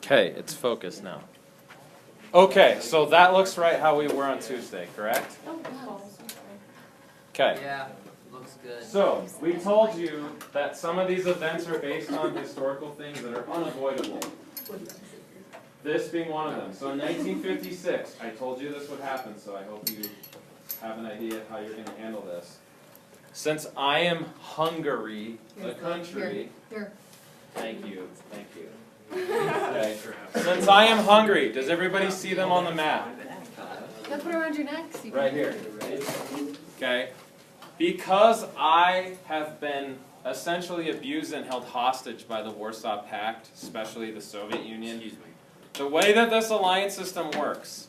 Okay, it's focused now. Okay, so that looks right how we were on Tuesday, correct? Okay. Yeah, looks good. So, we told you that some of these events are based on historical things that are unavoidable. This being one of them. So in 1956, I told you this would happen, so I hope you have an idea of how you're going to handle this. Since I am Hungary, the country... Here. Thank you, thank you. Okay. Since I am Hungary, does everybody see them on the map? Let's put it around your neck. So you Right here. Okay. Because I have been essentially abused and held hostage by the Warsaw Pact, especially the Soviet Union, the way that this alliance system works,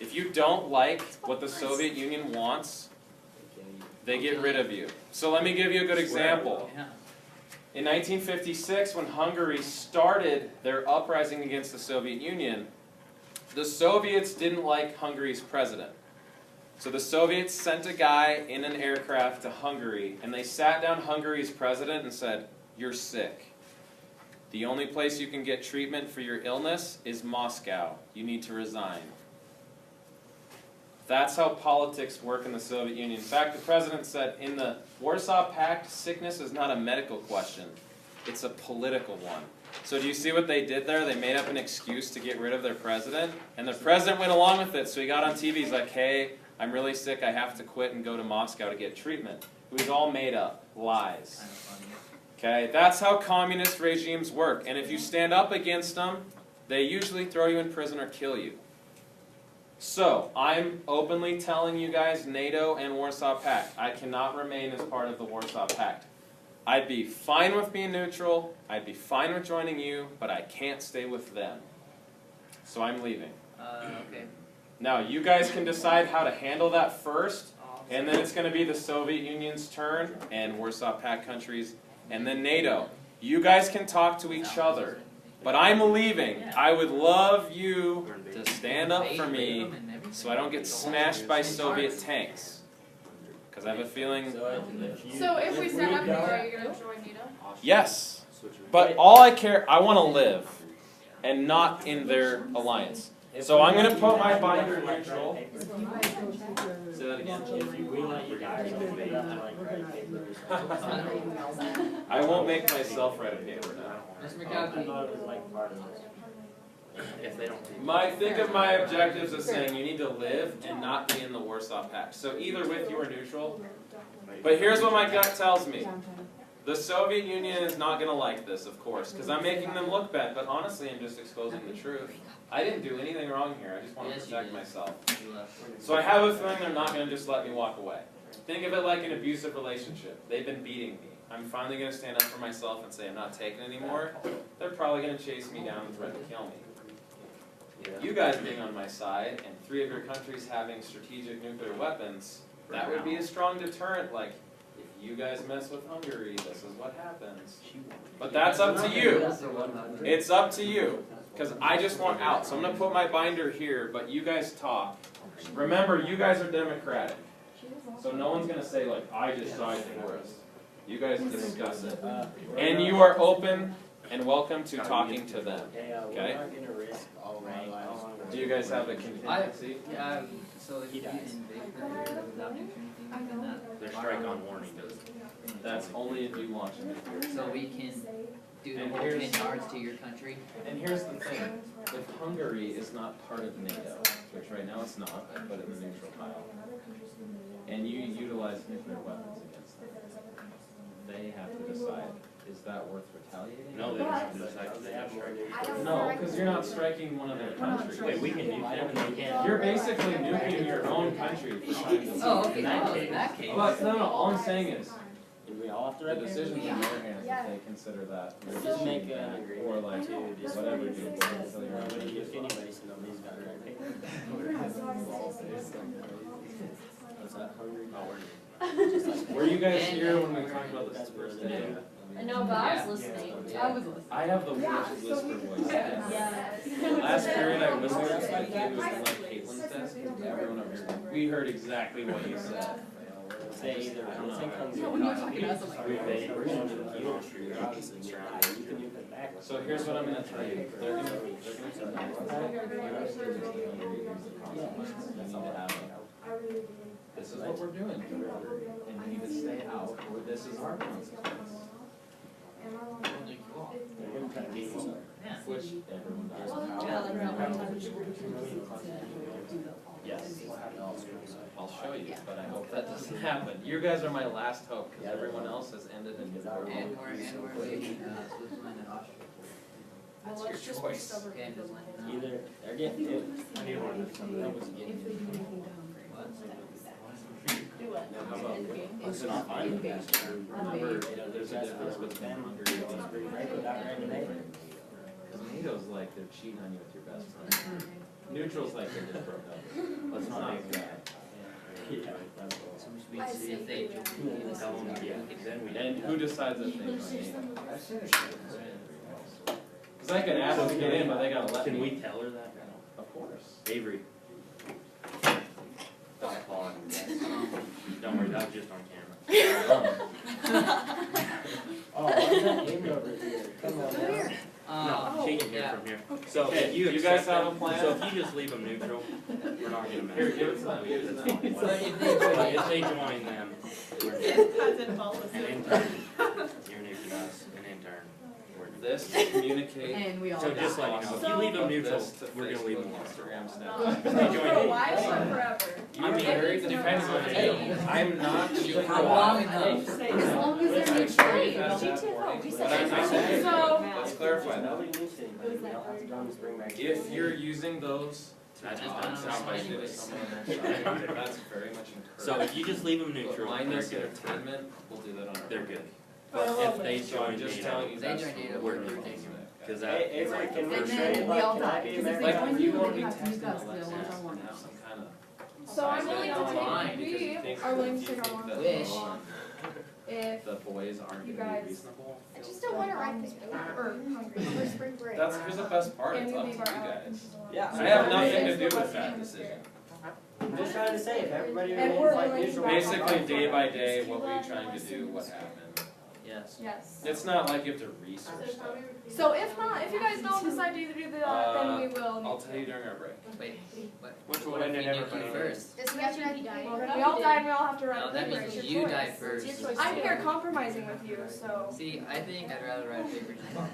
if you don't like what the Soviet Union wants, they get rid of you. So let me give you a good example. In 1956, when Hungary started their uprising against the Soviet Union, the Soviets didn't like Hungary's president. So the Soviets sent a guy in an aircraft to Hungary, and they sat down Hungary's president and said, "You're sick. The only place you can get treatment for your illness is Moscow. You need to resign." That's how politics work in the Soviet Union. In fact, the president said, in the Warsaw Pact, sickness is not a medical question. It's a political one. So do you see what they did there? They made up an excuse to get rid of their president. And the president went along with it. So he got on TV. He's like, "Hey, I'm really sick. I have to quit and go to Moscow to get treatment." It was all made up. Lies. Okay? That's how communist regimes work. And if you stand up against them, they usually throw you in prison or kill you. So, I'm openly telling you guys, NATO and Warsaw Pact, I cannot remain as part of the Warsaw Pact. I'd be fine with being neutral, I'd be fine with joining you, but I can't stay with them. So I'm leaving. Okay. Now, you guys can decide how to handle that first, and then it's going to be the Soviet Union's turn, and Warsaw Pact countries, and then NATO. You guys can talk to each other. But I'm leaving. I would love you to stand up for me so I don't get smashed by Soviet tanks. Because I have a feeling... So if we stand up, are you going to join NATO? Yes. But all I care, I want to live. And not in their alliance. So I'm going to put my binder neutral. Say that again. I won't make myself write a paper now. Think of my objectives as saying you need to live and not be in the Warsaw Pact. So either with you or neutral. But here's what my gut tells me. The Soviet Union is not going to like this, of course, because I'm making them look bad, but honestly I'm just exposing the truth. I didn't do anything wrong here, I just want to protect myself. So I have a feeling they're not going to just let me walk away. Think of it like an abusive relationship. They've been beating me. I'm finally going to stand up for myself and say I'm not taking it anymore. They're probably going to chase me down and threaten to kill me. You guys being on my side, and 3 of your countries having strategic nuclear weapons, that would be a strong deterrent, like, if you guys mess with Hungary, this is what happens. But that's up to you. It's up to you. Because I just want out. So I'm going to put my binder here, but you guys talk. Remember, you guys are democratic. So no one's going to say, like, I decide for us. You guys discuss it. And you are open and welcome to talking to them. Okay? Do you guys have a contingency? Yeah, so if you invade her without entering anything, then Their strike on warning. That's only if you launch it. so we can do the And whole here's- 10 yards to your country. And here's the thing. If Hungary is not part of NATO, which right now it's not, I put it in the neutral pile, and you utilize nuclear weapons against them, they have to decide, is that worth retaliating? No, they don't have to decide. They have strike. No, because you're not striking one of their countries. Wait, we can nuke them and they can't. You're basically nuking your own country for trying to... Oh, okay, in that case. Well, no, all I'm saying is, Do we all have to the decision's in their hands if they consider that. Just make an agreement Or like, to just whatever you do. until you're on Nobody, the if anybody, so nobody's got it right. What's that? Hungry? Oh, we're Were you guys here when we talked about this first day? No, but I was listening. I was listening. I have the worst whisper voice. The last period I whispered, it was like Caitlin's desk. Everyone over here, we heard exactly what you said. Say either, I don't think Hungry. We're going to the Kiev Street, obviously surrounded. You can nuke them back. So here's what I'm gonna tell you. They're gonna send that. This is what we're doing, and you need to stay out, or this is our consequence. Which everyone does. Yes. I'll show you, but I hope that doesn't happen. You guys are my last hope, because everyone else has ended in your And we're waiting, That's your choice. Either, they're getting, I need one. that was getting. How about, it's not fine with that. Remember, there's a difference with them under spring break without rain today. Because NATO's like they're cheating on you with your best friend. Neutral's like they just broke up. Let's not make that. Yeah, that's all. we see if they join. Tell them, yeah, then we. And who decides if they join NATO? Because I could ask them to get in, but they gotta let me. Can we tell her that? Of course. Avery. Don't call him. Don't worry, that was just on camera. Oh, what's that name over here? Come on now. No, she can hear from here. So Okay, if you you guys accept have a them- plan? So if you just leave them neutral, we're not gonna mess Here, with give it them. to them. Give it to them. But if they join them, we're and in turn, you're new to us, and in turn, we're new. This communicate. And we all So just let you know, if you leave them neutral, This to we're gonna leave them Facebook, alone. Instagram, Snapchat. If they join For a it, while or forever? I mean, it depends on the deal. I'm not sure. How long enough? As long as they're mutual aid. But I'm not saying, So, let's clarify that. Nobody needs anybody. We don't have to go on the spring break. If you're using those to That's talk fine. sound by shit at someone on their side, that's very much encouraged. so if you just leave them neutral, they're Mindless good. entertainment, we'll do that on our. They're good. But if they So join I'm just NATO, telling you They that's. join NATO, we're we're new. taking it. Cause that. Hey, Avery, can we And trade, then we like, all can I die, be because if they Like, American? join you you, won't they be have to use texting us, they Alexis don't want and our one. have some kind of. so I'm willing to Online take, because you we think- are willing to you take think on that Wish. if the boys aren't You gonna guys- be reasonable. I just don't want to ride this boat or hungry for spring break. That's, here's the best part, and it's we up to leave you our guys. outings. Yeah. I have nothing to It's do the with Western that Hemisphere. decision. I'm just trying to say, if everybody And remains we're like willing to neutral. back Basically, off. day by day, what were you trying to do, what happened? Yes. Yes. It's not like you have to research stuff. So if not, if you guys don't decide to either do that, then we will. I'll tell you during our break. Wait, what? Which will What end if in we nuke you everybody. first? Does he have to die? Well, then we all die and we all have to ride No, a that paper. means It's you your die choice. first. It's your choice. I'm here compromising with you, so. See, I think I'd rather ride a paper just bomb.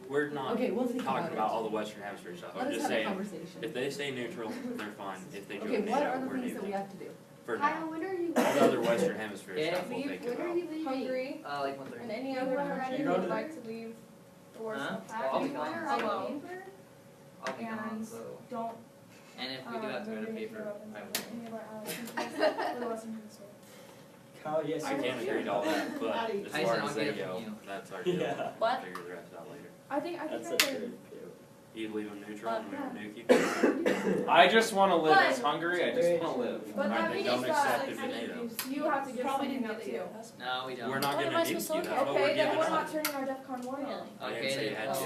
We're not Okay, we'll think talking about about it. all the Western Hemisphere stuff, Let I'm us just have a saying, conversation. if they stay neutral, they're fine, if they join Okay, what are NATO, the we're things that we neutral. have to do? For Kyle, now, when are you all the other Western Hemisphere Yeah. stuff we'll think When are about. you leaving? Hungry Like and 1:30. any other country You you go would to- like to leave the Warsaw Huh? Pact. I'll be When gone. are you Alone. leaving? I'll be gone, And so. don't. And if we do have to ride a paper, I will. Any of our allies for the Western Hemisphere. Kyle, yes, I you can't agree to all that, but as I far said as I'll they get it go, from you. that's our deal, Yeah. we'll What? figure the rest out later. I think I That's could. such a good You leave them neutral and Yeah. nuke you. I just wanna live, But- as hungry, I just wanna live. But Alright, that then means don't accept that it to NATO. you have to give something up too. No, we don't. We're not What gonna am I nuke supposed to you, look that's at? what we're Okay, then giving we're not up. turning our DEFCON 1 on. I didn't Okay, say you then, had to.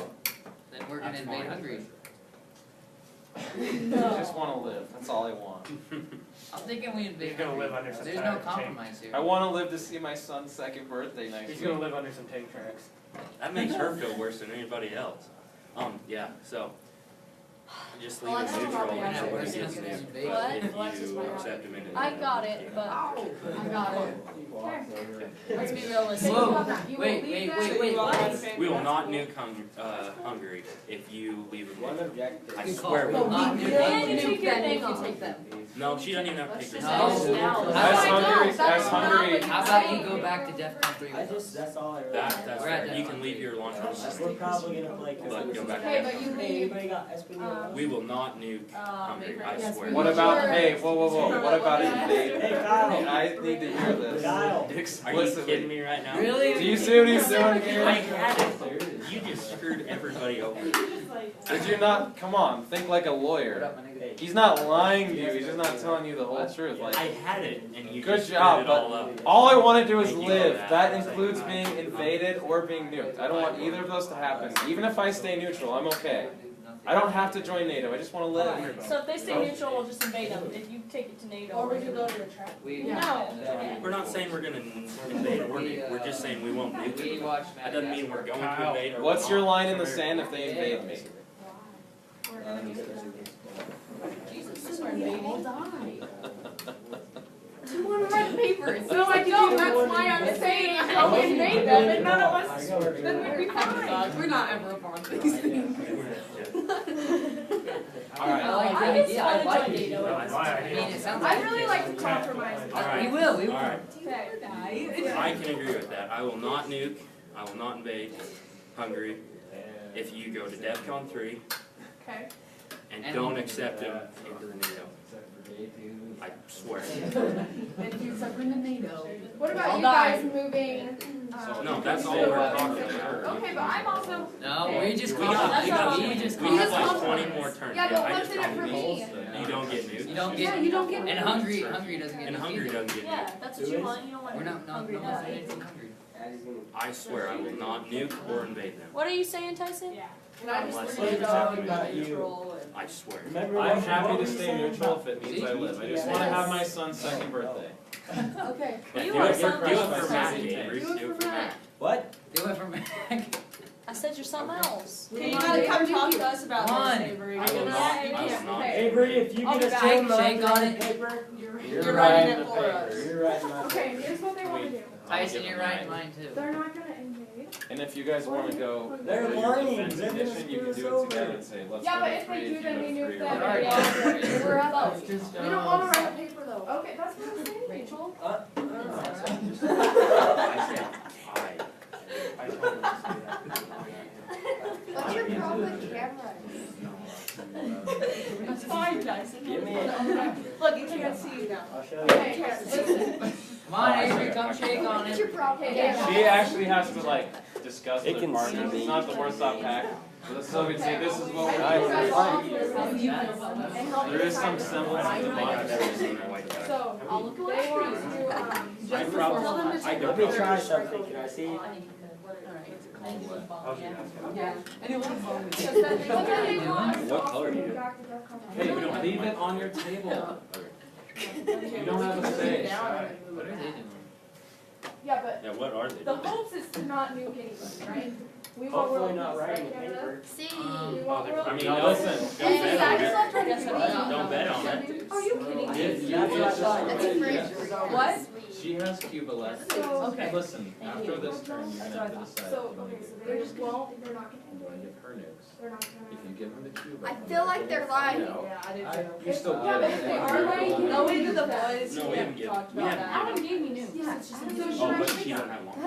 then we're gonna That's invade fine. Hungary. I just wanna live, that's all I want. I'm thinking we invade He's gonna Hungary. live under some There's no tank. compromise here. I wanna live to see my son's second birthday next He's week. gonna live under some tank tracks. That makes her feel worse than anybody else. Yeah, so, just leave Alexis it neutral probably and has it it. gets What? nuked. What? If Alexis you might have accept them into I NATO, got you it, can. but I got it. Let's be Think realistic. Whoa. about that. You will Wait, leave wait, that- wait, wait, what? We will not nuke Hungary if you leave them One neutral. objective. I Good swear call. we But will. Not we nuke will Hungary. nuke them if you take them. No, she doesn't even have to take Let's her. just No. say now. As I know, hungry, that's as not hungry. what you How said. about you go back to DEFCON 3 I with us? just, that's all I really. That's We're at fair, that you can one. leave your launch on We're probably gonna play. But go back Okay, to but you Hey, leave. anybody got Espanola? We will not nuke Hungary, I Yes, swear. we What will. about, hey, whoa, what about invade? Hey, Kyle. I need to hear this Kyle. Are you kidding explicitly. me right now? Really? Do you see what he's doing I here? had it. You just screwed everybody over. Did you not, come on, think like a What lawyer. up, my nigga? He's not lying to you, he's just not telling you the whole truth, I like. had it, and you Good just job, screwed it all up. All I wanna do is And you live, know that that. includes being invaded or being nuked. I don't want either of those to happen, even if I stay neutral, I'm okay. I don't have to join NATO, I just wanna live. So if they stay neutral, we'll just invade them. If you take it to NATO. Or we could go to a track. No. We're not saying we're gonna invade or nuke, we're just saying we won't nuke We them. watched That doesn't mean we're going to invade or. What's we're your not. line in the sand if they invade me? Jesus, this is our invading. You wanna write papers? No, I don't, that's why I'm saying, don't invade them, and none of us, then we'd be fine. We're not ever upon these things. Alright. I like I the just idea, wanna I like join it. NATO. I mean, it sounds like. I'd really like to compromise. Alright. We will, we will. Alright, Okay. I can agree with that. I will not nuke, I will not invade Hungary if you go to DEFCON 3 Okay. and don't accept them into the NATO. I swear. If you suffer in the NATO. What about I'll you die. guys moving? No, that's all we're talking about. Okay, but I'm also, No, we just. We got, we just. we have like 20 more turns. yeah, but I what's just in it for don't me? You don't get nuked. You don't Yeah, get, you don't get. and Hungary doesn't get. And Hungary doesn't get Yeah, nuked. that's what you want. You don't want We're not, Hungary no to one's die. anything Hungry. I swear I will not nuke or invade them. What are you saying, Tyson? Yeah. And I Unless just they leave accept it me. about neutral and. I swear. Remember I'm what happy were to you stay saying neutral about- if it means I live, I just wanna have my son's second birthday. Okay. Yeah, You do are it something do it else. for Matt, Do Avery. Do it for Matt. What? Do it for Mac. I said you're something else. Okay, you gotta come talk to us about One. this, Avery. I will not, I will not. Avery, if you I'll get a be back. stone Shake marker on on it. paper, You're writing it for us. you're writing my Okay, paper. here's what they wanna do. Tyson, you're writing mine too. They're not gonna invade. And if you guys wanna go, They're do your lying. defense They're gonna edition, you can screw do us it over. together and say, let's Yeah, go but to if they 3, do, if then you we go to nuke 3 or them. whatever. Yeah, we're up. We don't wanna write a paper though. Okay, that's what I'm saying. Rachel? I said I. What's your problem with cameras? That's fine, Tyson. Give me it. Look, you can't see you now. I'll show you. Okay, listen. Come on, Avery, come shake on What's it. your problem? Okay, yeah. She actually has to like discuss It with can her partners, see it's me. not the Warsaw Pact. So the Soviets say, this is what I we're think you guys doing. all do this and help There me is some decide. semblance of democracy. So, they want to, I just probably, tell them to I take don't Let me know. try something, can I see? Yeah. And it was Because then they want us to What also color do you move do? back to DEFCON. Hey, we don't leave it on your table. You don't have a say. What are they doing? Yeah, but Yeah, what are they? the hopes is to not nuke anybody, right? We want Hopefully world not peace, writing right, a Canada? paper. See. We want world I mean, peace. Now listen, don't bet on it. not trying to Yes, be I am. Don't bet on it. Are you kidding me? If you That's what I thought. That's a yes. What? She has Cuba left. So, Okay. Listen, after this term, you're gonna have to decide so, if you okay, want so they just won't, they're not to gonna give her nukes. they're not If gonna. you give them to Cuba. I feel like they're lying. Yeah, I did too. You still Yeah, get but it. if they are lying, No, we did the boys. No, we haven't given, talked we about haven't that. Adam gave me news. Yeah, so should Oh, I but take she them? don't have long to go.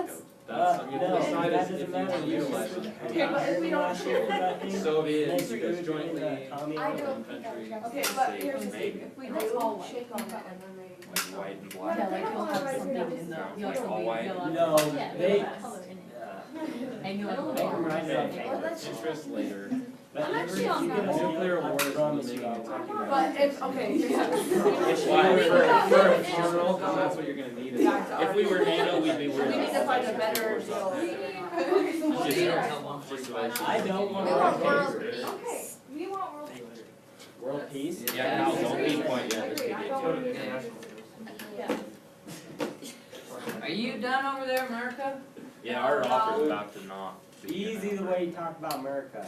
That's, you No, decide that if doesn't you matter. want to utilize it. Okay, but if we don't share Soviets, you guys jointly, I don't think country. that's Okay, but here's the Maybe. thing, if we And it's do all white. shake on that and then they. Like white and Yeah, black. but they don't wanna write something it in down. the- Like all white. No, Yeah, they, color in it. And you'll It'll make them write it on Okay, paper. interest later. But I'm actually if on you get a that. steal, Nuclear I war is promise looming you in I'll Kentucky. talk But if, okay, yeah. Why? For a funeral, because that's what you're gonna need. If we were NATO, we'd be We worried need to about. find a better deal. Okay, so what Just do you don't guys tell want? them for advice. I don't We want want to world paper. peace. Okay, we want world peace. World peace? Yeah, Al, don't be quiet yet. Agree, I don't want to be. Yeah. Are you done over there, America? Yeah, our offer's about to not. be Easy the enough. way you talk about America.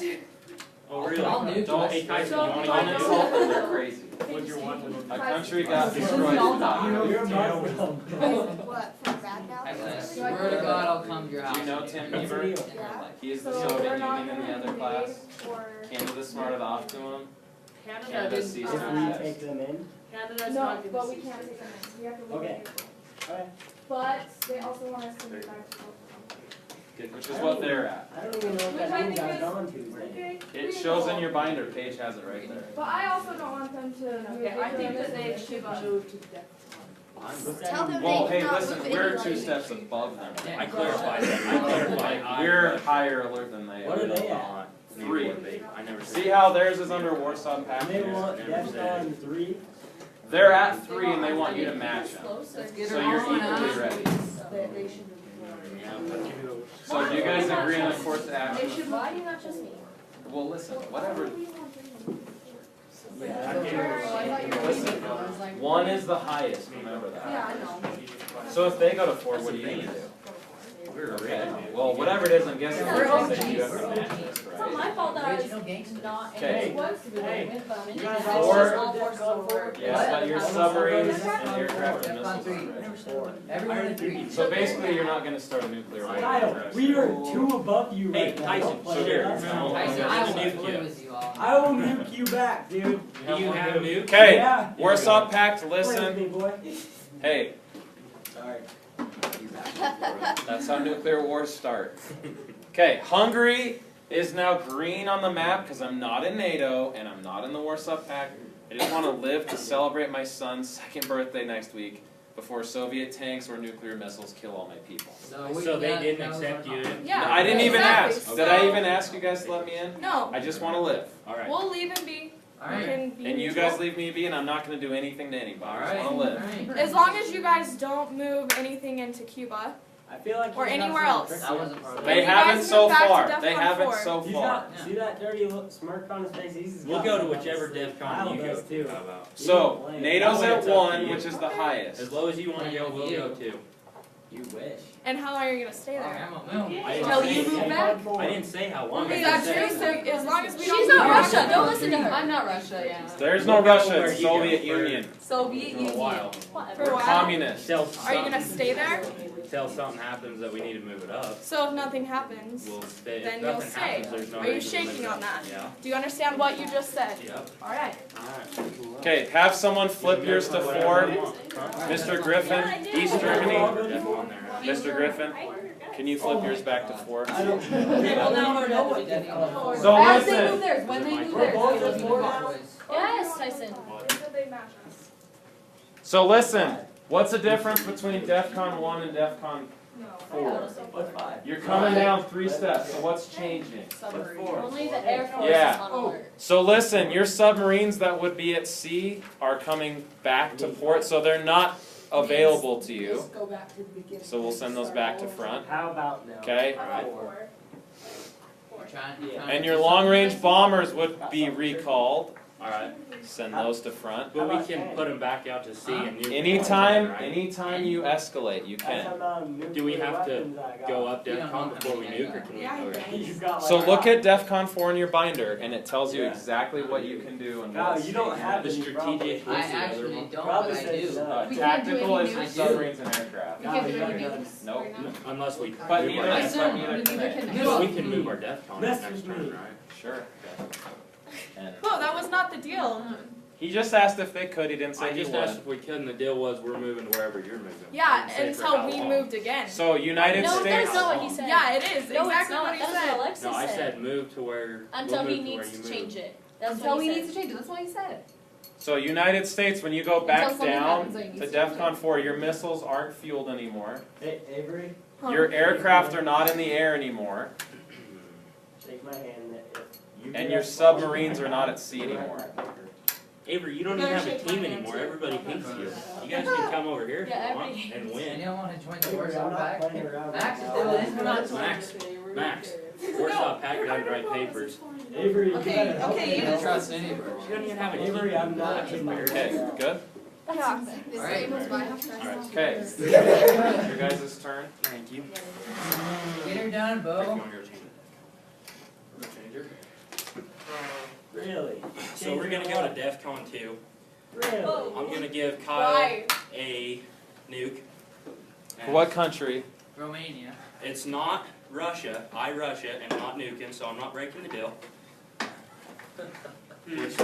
Oh, really? I'll nuke Don't, us. hey Tyson, So, you wanna like, get don't- insulted? They're crazy. What'd you want? A country got destroyed. You know, Do you're Muslim. What, from bad now? I swear to God, I'll come to your house. you know Tim What's the Bieber? deal? Yeah. He is the So Soviet we're not Union in the gonna other class. invade or. Canada smarted off to him. Canada Canada didn't. ceased If to we exist. take them in, Canada's No, not but gonna we see. can't take them in, we have to leave Okay. it neutral. okay. But they also want us to move back to world Which is what they're at. I don't even know what Which I that means. think I is- was on Tuesday. Okay. It shows in your binder, Paige has it right there. But I also don't want them to move. Okay, I think that they into should the- move to the. What's that Tell mean? them Well, they hey, cannot listen, move we're anybody. 2 steps above them. I clarified that, I clarified. I- We're higher alert than they What are are. they at? 3. I never See said. how theirs is under Warsaw And Pact? they want Never said. DEFCON 3? They're at 3 and they want you to match them. Let's get So her you're on, equally huh? ready. They should move forward. Yeah, but So do you guys agree on a course of They action? should, Why do you not just me? well, listen, whatever. Listen, One is the highest, remember that. Yeah, I know. So if they go to 4, what do you need to do? Okay, well, whatever it is, I'm guessing We're you're saying you have to match this, It's not right? my fault that I was Original gangster. not in Okay. it once to begin with, but I'm in it. You guys It's all just Or- all forces over. Yes, but your submarines and aircraft and Defcon missiles 3. are ready. Everyone in 3. So basically, you're not gonna start a nuclear war. Kyle, we are 2 above you Hey, right now. Tyson, Don't play share. with us. No. Tyson, I'm I gonna will nuke play you. with you all. I will nuke you back, dude. Do you have a nuke? Okay, Yeah. Warsaw Pact, Play with listen. me, boy. Hey, Sorry. that's how nuclear wars start. Okay, Hungary is now green on the map because I'm not in NATO and I'm not in the Warsaw Pact. I just want to live to celebrate my son's 2nd birthday next week before Soviet tanks or nuclear missiles kill all my people. So they didn't accept you? Yeah. I didn't even exactly. ask. Did I So- even ask you guys to let me in? No, I just want to live. Alright. we'll leave him be. We Alright. can be And you neutral. guys leave me be and I'm not going to do anything to anybody. I Alright. just want to live. Alright. As long as you guys don't move anything into Cuba. I feel like Or he's got anywhere some else. tricks That in wasn't him. part of They you haven't guys so move back to far. DEFCON They haven't 4. so He's far. got, see that dirty smirk on his face? He's We'll got go to one whichever on his face. DEFCON Kyle you go does to. too. How about? So, NATO's That way at it's up to 1, you. which is the As highest. low as you wanna go, we'll go too. You wish. And how long are you gonna stay Alright, there? I'm a move. I didn't Till say- you move back? I didn't say how long. I Is that just true? said- So as long as we don't She's move not back- Russia, don't listen to her. I'm not Russia, yeah. There's no We'll go Russia, where it's he goes Soviet for- Union. Soviet For a Union. while. For a Whatever. while? Communist. Till Are you gonna something- stay there? Till something happens that we need to move it up, So if nothing happens, we'll stay. If then you'll nothing stay. happens, there's no Are you reason to move shaking it on up. that? Yeah. Do you understand what you just said? Yep. Alright. Alright. Okay, have someone flip yours to 4. Huh? Mr. Griffin, East Germany. Definitely on there. Mr. Griffin, can you flip yours back to 4? I don't. Okay, well now we know what to do. So As they listen. move theirs, when they move We're theirs. both they at move 4 ours. now? Yes, Tyson. So listen, what's the difference between DEFCON 1 and DEFCON 4? What's 5? You're coming down 3 steps, so what's changing? Only the Air Force Yeah. is on alert. So listen, your submarines that would be at sea are coming back to port, so they're not available to you. Just go back to the beginning. So we'll send those back to front, How about now? okay? And your Trying- long-range bombers would be recalled. Alright, Send those to front. but we can put them back out to sea and nuke. Anytime, right? anytime you escalate, you That's can. how many Do we nuclear have to weapons I got. Go up You don't DEFCON know before we how many nuke, or can we? Yeah, Okay. You've got So like look at DEFCON 4 in your binder, and it tells you Yeah. exactly what you can do and Kyle, what. you don't have The any strategic. problem. I actually don't, but Probably I says do. no. We can't do Tactical any is for nukes. submarines and aircraft. We can't do Kyle, any you gotta- nukes Nope. right now. Unless we. But move neither, our but DEFCON. neither can Neither they. can We can move our DEFCON Mess next with turn, me. right? Sure. And Oh, that was not the deal. he just asked if they could, he didn't say I he just asked would. if we could, and the deal was we're moving to wherever you're moving. Yeah, I didn't say for until how we long. moved again. So United No, States. that's not what he said. Yeah, it is. No, it's Exactly not. what he That's said. what Alexis No, I said. said move to where. Until we'll he move to where needs you to move. change it. That's Until what he he needs said. to change it, that's what he said. So United States, when you go Until back something down happens, then to you need to DEFCON 4, your missiles aren't fueled anymore. Hey, Avery, Your aircraft are not in the air anymore, shake my hand. If you and get your a submarines ball, are not at sea anymore. Avery, you don't even have a team anymore. Everybody hates you. You guys can come over here if Yeah, you want everybody and You win. don't wanna join the Avery, Warsaw I'm not Pact? playing around Max right is now. doing it. We're not Max, doing Max, Warsaw Pact doesn't write papers. Avery, you Okay, gotta help okay, me you out. Don't trust anybody. She doesn't even have a team. Avery, I'm not That's kidding. fair. Okay, good? Yeah. The Alright. same as my house. Okay. Your guys' turn. Thank you. Get her done, Bo. Really? So we're gonna go to DEFCON 2. Really? I'm gonna give Kyle Why? a nuke. For what country? Romania. It's not Russia, Russia, and not nuking, so I'm not breaking the deal. Which,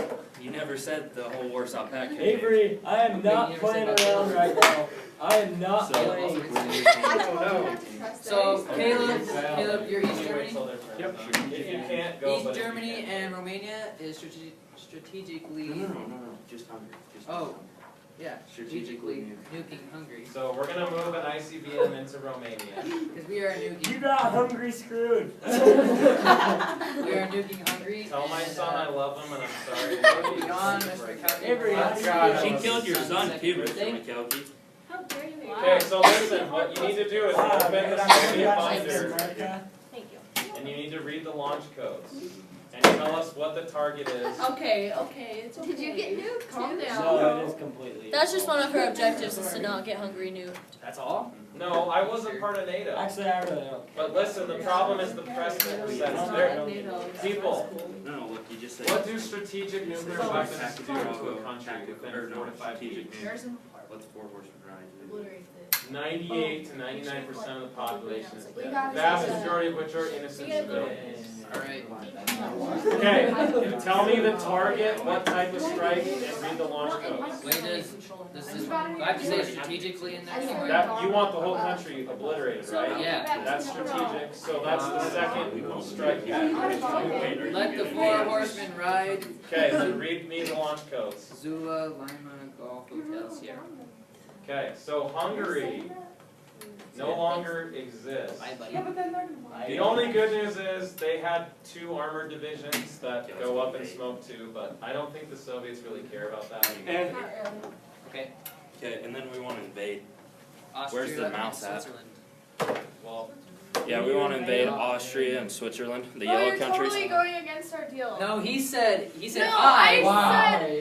you never said the whole Warsaw Pact. could be. Avery, I am Okay, not you never playing said around right now. I am not So- playing. So Caleb, you're East Germany? Yep. If you can't go, East but if you Germany can. and Romania is strategically, No, just Hungary. Just oh, yeah, Strategically strategically nuking Hungary. So we're gonna move an ICBM into Romania. Because we are You nuking, got hungry screwed. we are nuking Hungary. Tell my and, son I love him and I'm sorry. Moving on, Mr. Cowdy. Avery, how do you God, She feel? killed your son too, Mr. Birthday. McKelkey. How dare you? Okay, so listen, what you need to do is Wow, open man, the I really Soviet got binder. America. Thank you. and you need to read the launch codes. And tell us what the target is. Okay, it's okay. Did you get nuked? Calm down. No, it is completely. That's just one of her objectives, is to not get Hungary nuked. That's all? No, I wasn't part of NATO. Actually, I really don't. But listen, the problem is the precedent sets there. People, No, look, you just say. what do strategic nuclear weapons do to a country within 4 to 5 feet? What's 4 horsemen ride? 98 to 99% of the population is We dead. got Vast it. majority of which are innocent civilians. Alright. Okay, tell me the target, what type of strike, and read the launch codes. Wait, this is, do I have to say strategically in there? That, you want the whole country obliterated, right? Yeah. That's strategic, so that's the second strike category. Let the 4 horsemen ride. Okay, so read me the launch codes. Zula, Lima, Golf, Hotel, Sierra. Okay, so Hungary no longer exists. Bye, buddy. The only good news is they had 2 armored divisions that go up in smoke too, but I don't think the Soviets really care about that. And, Okay. okay, and then we wanna invade. Austria, Where's the mouse at? Switzerland. Well, Yeah, we wanna invade Austria and Switzerland, the Oh, yellow you're countries. totally going against our deal. No, he said No, I. Wow.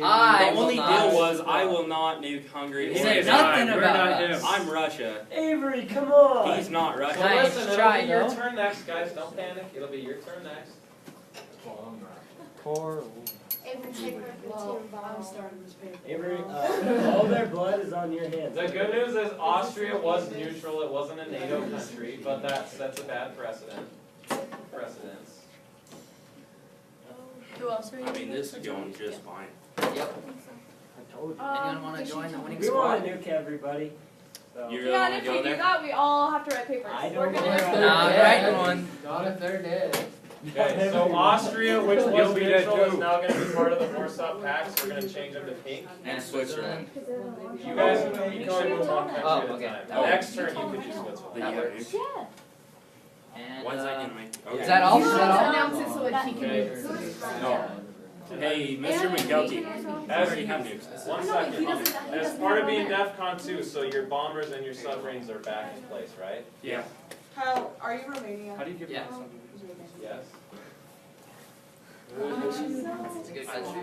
I The will only not. deal was I will not nuke Hungary. He or said Israel. nothing about us. I'm Russia. Avery, come on. He's not so Russia. Nice listen, it'll try, be your no? turn next, guys. Don't panic. It'll be your turn next. Poor Avery, take her to Avery, all their blood is on your hands. The good news is Austria was neutral. It wasn't a NATO country, but that's a bad precedent. Precedence. Who else are you? I mean, this is going just fine. Yep. I told you. Anyone want to join the winning We want squad? to nuke everybody. So. You really Yeah, wanna and if go we do there? that, we all have to write papers. I We're don't gonna care. Nah, right one. Not if they're dead. Okay, so Austria, which was You'll be dead neutral, is too. now going to be part of the Warsaw Pact. So we're going to change them to pink. And Switzerland. You guys can only move one country Oh, at a okay. time. Oh. Next turn, you could use The Switzerland. yellow works. nuke. And When's that gonna make? is Okay. that all? Is Let's that all? announce it so that he can Okay. move. No. Hey, Mr. McGelty, we already have nukes. 1 second. As part of being DEFCON 2, so your bombers and your submarines are back in place, right? Yeah. Kyle, are you Romania? How do you get Yeah. Yes. It's a good country.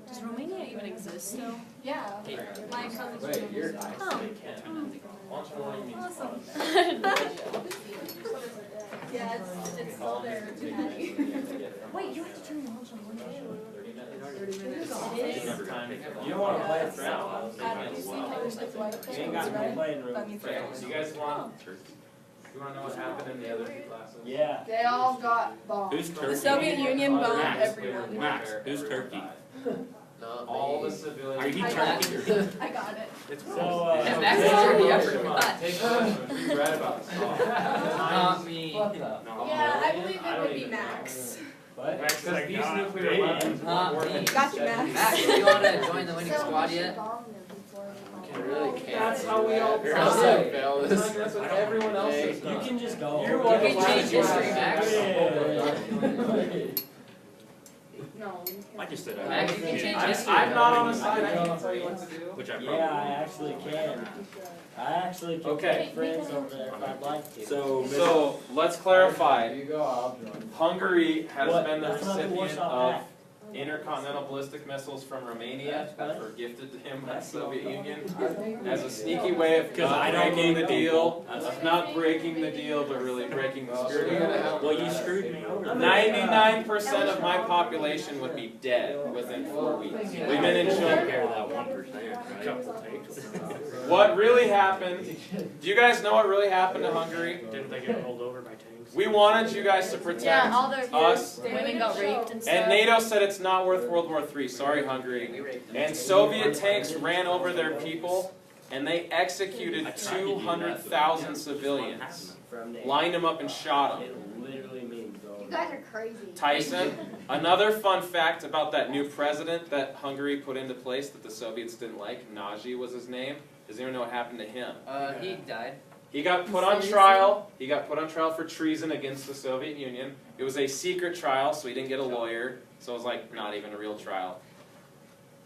Does Romania even exist still? Yeah. My cousin's Wait, you're from nice. Oh. They can. Launch and warning means Awesome. Yeah, it's How long does it take you to get from Wait, you have Austria? to turn launch on one day. 30 minutes. Enough time for You don't want to play that. around. You ain't got no playing room. Okay, so you guys want, you want to know what happened in the other 2 classes? Yeah. They all got bombed. Who's The Turkey? Soviet Union bombed Max, everyone. Max, who's Turkey? All the civilians. Are you I got Turkey? it. I got it. It's So, And Max is Turkey, I forgot. Take questions. We read about this. Not me. What the? No. Yeah, I believe I it don't would be even know. Max. What? Because these nuclear weapons Not weren't me. worth it. Got you, Max. Max, do you want to join the winning squad yet? You really can't. That's how we all You're process. outside, fellas. That's what everyone else has You done. can just go. You're one You of the can change last history, ones. Max. No. I just said Max, you can change history. I'm not on the side. I can't tell you what to do. Which I probably. Yeah, I actually can. I actually can Okay. make friends over there if I'd like to. So let's clarify. There you go, I'll join. Hungary has What? been the That's not the recipient Warsaw of Pact. intercontinental ballistic missiles from Romania that were gifted to him by the Soviet Union as a sneaky way of Because I not don't breaking the know. deal, of not breaking the deal, but really breaking the You're gonna spirit. have. Well, you screwed me over. 99% of my population would be dead within 4 weeks. Women and children. Compare that 1%, right? What really happened, do you guys know what really happened to Hungary? Didn't they get rolled over by tanks? We wanted you guys to protect Yeah, all their us, women got raped and stuff. and NATO said it's not worth World War III. Sorry, Hungary. And Soviet tanks ran over their people, and they executed 200,000 civilians. From there. Lined them up and shot them. It literally means go. You guys are crazy. Tyson, another fun fact about that new president that Hungary put into place that the Soviets didn't like, Nagy was his name. Does anyone know what happened to him? He died. He got put on trial. He got put on trial for treason against the Soviet Union. It was a secret trial, so he didn't get a lawyer. So it was like not even a real trial.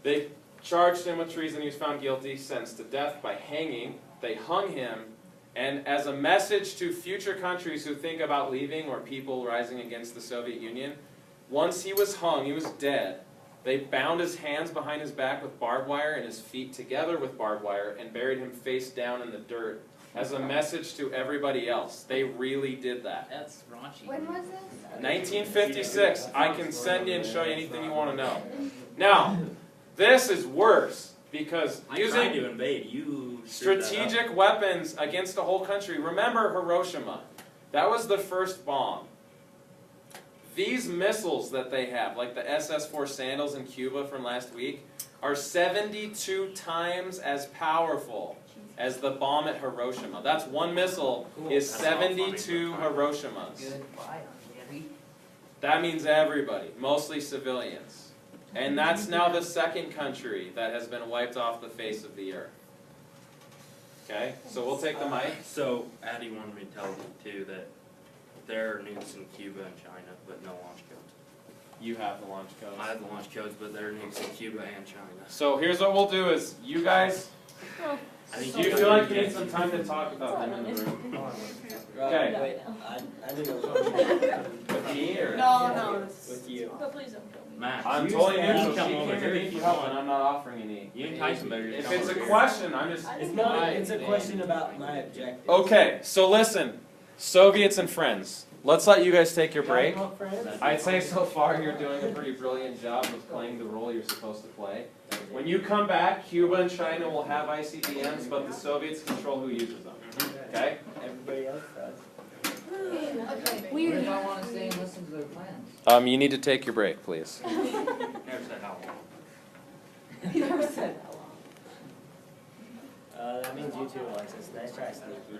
They charged him with treason. He was found guilty, sentenced to death by hanging. They hung him, And as a message to future countries who think about leaving or people rising against the Soviet Union, once he was hung, he was dead, they bound his hands behind his back with barbed wire and his feet together with barbed wire and buried him face down in the dirt as a message to everybody else. They really did that. That's raunchy. When was this? 1956. I can send you and show you anything you want to know. Now, this is worse because I tried using to invade, you screwed that up. strategic weapons against a whole country. Remember Hiroshima. That was the first bomb. These missiles that they have, like the SS-4 Sandals in Cuba from last week, are 72 times as powerful as the bomb at Hiroshima. That's one missile is That's not funny, 72 but Hiroshimas. Goodbye, Debbie. That means everybody, mostly civilians. And that's now the second country that has been wiped off the face of the earth. Okay, so we'll take the mic. So, Addie wanted me to tell you too that there are nukes in Cuba and China, but no launch codes. You have the launch codes. I have the launch codes, but there are nukes in Cuba and China. So here's what we'll do is, you guys, I think do you feel like you need some time to talk about them in the room? Okay. Wait, I didn't know. With me or? No. With you. But please don't kill me. Matt, I'm you totally said neutral. you She come over came to here me if for you help want. and I'm not offering any. You and Tyson better just If come it's a over here. question, I'm just. It's not, it's a question about my objectives. Okay, so listen, Soviets and friends, let's let you guys take your break. Y'all want friends? I'd say so far you're doing a pretty brilliant job of playing the role you're supposed to play. When you come back, Cuba and China will have ICBMs, but the Soviets control who uses them. Okay? Everybody else does. Okay. What if I wanna stay and listen to their plans? You need to take your break, please. Never said how long. He never said that long. That means you too, Alexis. Nice try, Sneaky.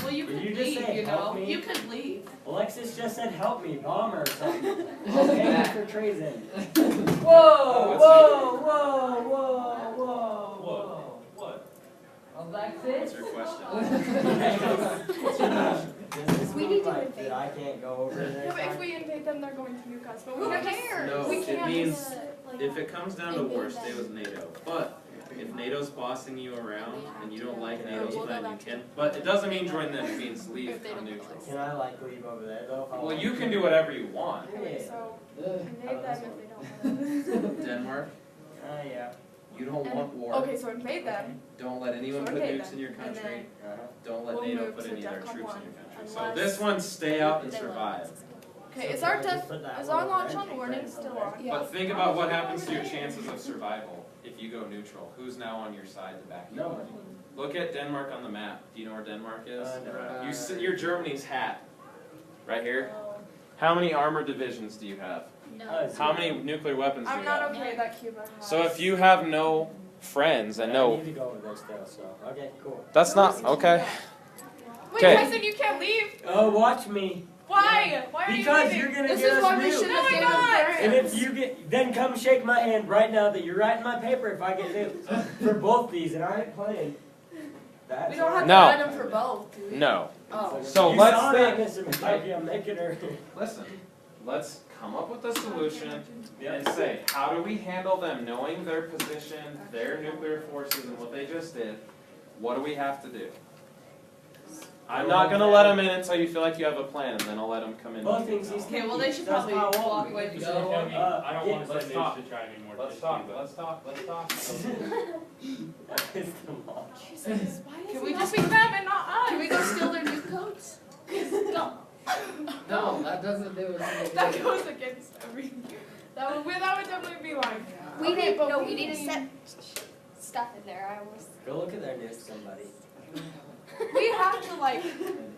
Well, you Did could you just leave, say you help know. me? You could leave. Alexis just said help me, bomb her or something. Okay, for treason. Whoa, whoa, whoa, whoa, whoa. What? Alexis? What's your question? Does this We mean need to like invade that I can't go over there? Yeah, but if we invade them, they're going to nuke us. But we Who can't just. cares? No, we it can't means just. if it comes down to war, stay with NATO. But if NATO's bossing you around and you don't like NATO's plan, you can. But it doesn't mean join them. It means leave on neutral. Can I like leave over there though? if I Well, want you to? can do whatever you want. Okay, so Ugh. invade them if they don't want us. Denmark, Yeah. you don't want war. Okay, so invade them. Don't let anyone So put invade nukes them, in your and country. then Don't let we'll NATO move put to any of their DEFCON troops in 1, your country. So unless this one, stay out and They will. survive. Okay, is So our can I just death put that is one our over launch there on and warning take still that on? But think about what happens to your chances of survival if you go neutral. Who's now on your side to back you up? Nobody. Look at Denmark on the map. Do you know where Denmark is? No. You see, you're Germany's hat, right here. How many armored divisions do you have? No. How many nuclear weapons do I'm you not have? okay that Cuba has. So if you have no friends and I no, need to go over there still, so, okay, cool. that's not okay. Wait, Okay. Tyson, you can't leave. Oh, watch me. Why? Why are you Because leaving? you're gonna This get is us why we nuked. should No, have we're stayed not. with And friends. if you get, then come shake my hand right now that you're writing my paper if I get nuked. For both these, and I ain't playing. That's We don't have to No. write them for both, do we? No. Oh. So you let's saw think. that, Mr. McCarthy, I'm making her. Listen, let's come up with a solution and say, how do we handle them knowing their position, their nuclear forces, and what they just did? What do we have to do? I'm not gonna let them in until you feel like you have a plan, and then I'll let them come in. Both things he's Okay, well they should That's probably how I want walk me. away We from can go. it. I don't want to let's send talk. news to try anymore. Let's just talk, Cuba. let's talk, let's talk. That is the launch. Jesus, why is Can he we just- helping them and not us? Can we go steal their new coats? No, that doesn't do it. That goes against everything. That would definitely be like. We okay, need, but no, we we need to need- set stuff in there. I almost. Go look at their nukes, somebody. We have to like.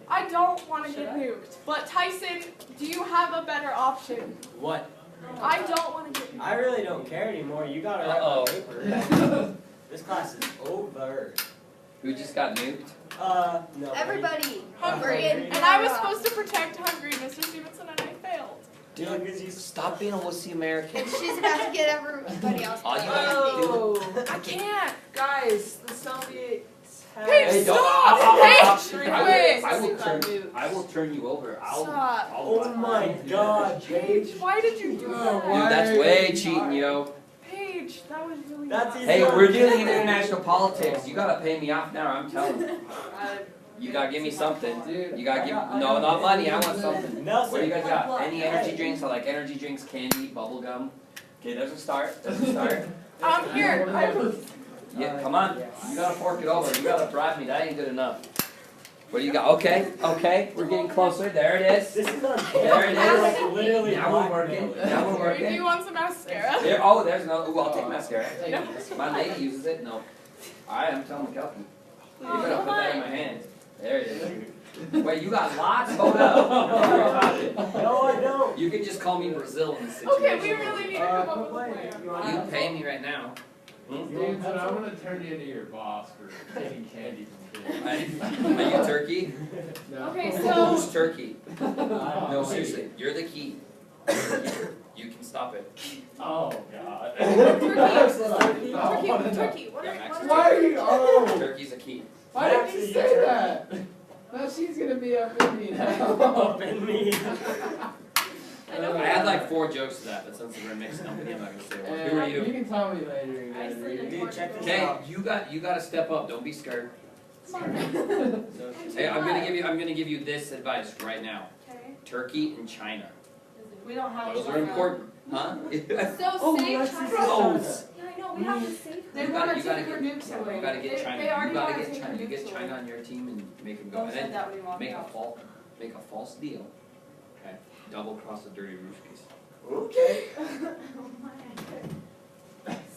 I don't want to get nuked, but Tyson, do you have a better option? What? I don't want to get nuked. I really don't care anymore. You gotta write Uh-oh. my paper. This class is over. Who just got nuked? No. Everybody. Hungry, Hungry. and I was supposed to protect Hungry, Mr. Stevenson, and I failed. Dude, because you Stop being a wussy American. And she's about to get everybody else. All you Oh, I can't, guys. The Soviets have. Hey, don't- Hey, I will turn you over. Stop. Oh my god, Paige. Why did you do that? Dude, that's way cheating, yo. Paige, speech. That was really That's nice. easy. Hey, we're dealing in international politics. You gotta pay me off now, I'm telling you. You gotta give me something. Dude. You gotta give, no, not money, I want something. What Nelson. do you guys got? Any energy drinks? I like energy drinks, candy, bubble gum. Okay, there's a start, there's a start. Here. Yeah, come on, you gotta fork it over, you gotta bribe me, that ain't good enough. What do you got? Okay, okay, we're getting closer, there it is. This is not There it is. literally Now we're working, now we're Do you working. want some mascara? There, oh, there's another, ooh, I'll take mascara. No. My lady uses it, no. Alright, I'm telling McKelton. You Oh, better put that in my hand. There it is. Wait, you got lots? Hold up. No, I don't. You can just call me Brazil in this situation. Okay, we really need to come up with a plan. You pay me right now. Dude, so I'm gonna turn you into your boss for taking candy from kids. Are you turkey? No. Okay, so Who's turkey? No, seriously, you're the key. You can stop it. Oh, God. turkey. What Yeah, are Max. Why are you, oh, Turkey's a key. why did you say that? Now she's gonna be up in me now. Up in me. I had like 4 jokes to that, but since we're mixed company, I'm not gonna say one. Who are You you? can tell me later. You I guys said read it. it. Dude, check this Okay, out. you gotta step up, don't be scared. Hey, I'm gonna give you this advice right now. Okay. Turkey and China. We don't have. Those are important, huh? So Oh, save that's China. Gross. Yeah, I know, we have to save They them. wanna You gotta take our get- nukes away. You gotta get They China, already you gotta wanna get take China, our you get nukes China away. on your team and make them go. Don't And say then that when you walk make a out. make a false deal. Okay, double cross the dirty rooskies. Okay.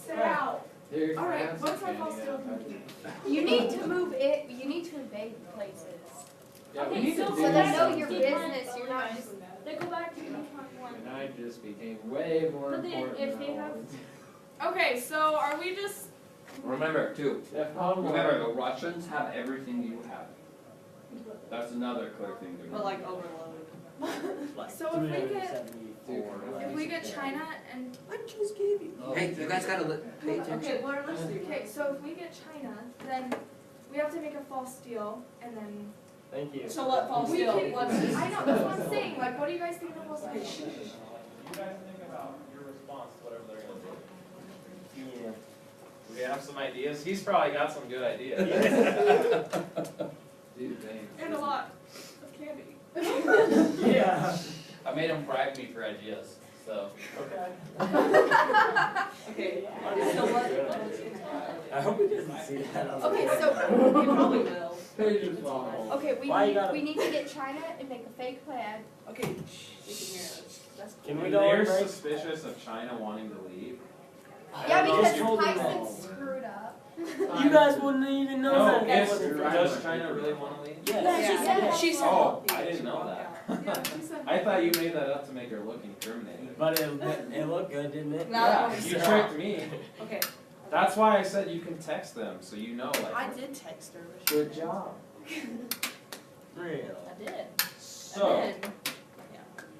Sit out. Dude, All right, have what's some our candy, boss I'll doing? touch it. You need to move it, you need to invade places. Yeah, we Okay, need to so do So they know something. your business, you're not just. They go back to one. And I just became way more But then important if than they I have- was. Okay, so are we just Remember, too, Yeah, probably. remember, the Russians have everything you have. That's another clear thing to But remember. like overload. Like So if we get- 374. if we get China and Hey, you guys gotta pay attention. Okay, what are listening? okay, so if we get China, then we have to make a false deal and then Thank you. So what false we deal? can, What's I know, that's what I'm saying, like what do you guys think of a false deal? You guys think about your response to whatever they're gonna do. Yeah. We have some ideas. He's probably got some good ideas. Dude, thanks. And a lot of candy. Yeah. I made him bribe me for ideas, so. Okay. Okay. So I hope he doesn't see that. on the- Okay, so, You probably will. They just fall. okay, Why you gotta- we need to get China and make a fake plan. Okay, shh, they can hear us. That's cool. Can we When go they're on break? suspicious of China wanting to leave. Yeah, Just because told them Tyson all. screwed up. You guys wouldn't even know No, that. if, wasn't right. does China really wanna leave? Yes. Yeah. She said. Oh, I didn't know that. Yeah, she said. I thought you made that up to make her look incriminating. But it looked good, didn't it? No. Yeah, you tricked me. Okay. That's why I said you can text them, so you know, I like. did text her. but Good job. Real. I did. So, And then,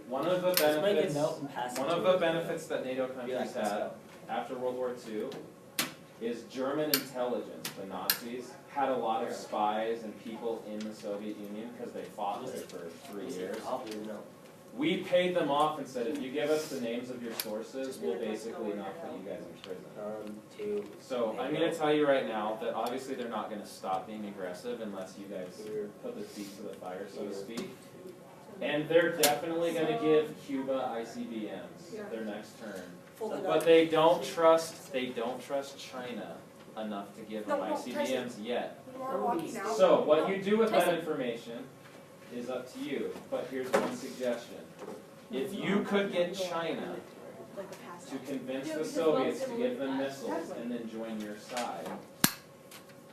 one of the Just make a benefits, note and pass it one to of her. the benefits that NATO Be countries like this. had after World War II is German intelligence. The Nazis had a lot of spies and people in the Soviet Union because they fought there for 3 years. Probably no. We paid them off and said, if you give us the names of your sources, we'll basically not put you guys in prison. 2. So I'm gonna tell you right now that obviously they're not gonna stop being aggressive unless you guys Here. put the feet to the fire, so to speak. And they're definitely gonna give Cuba ICBMs their next turn. fold it But up. they don't trust China enough to give them No, no, ICBMs yet. We're walking out. So what you do with that Tyson. information is up to you, but here's one suggestion. If you could get China to convince the Soviets to give them missiles and then join your side,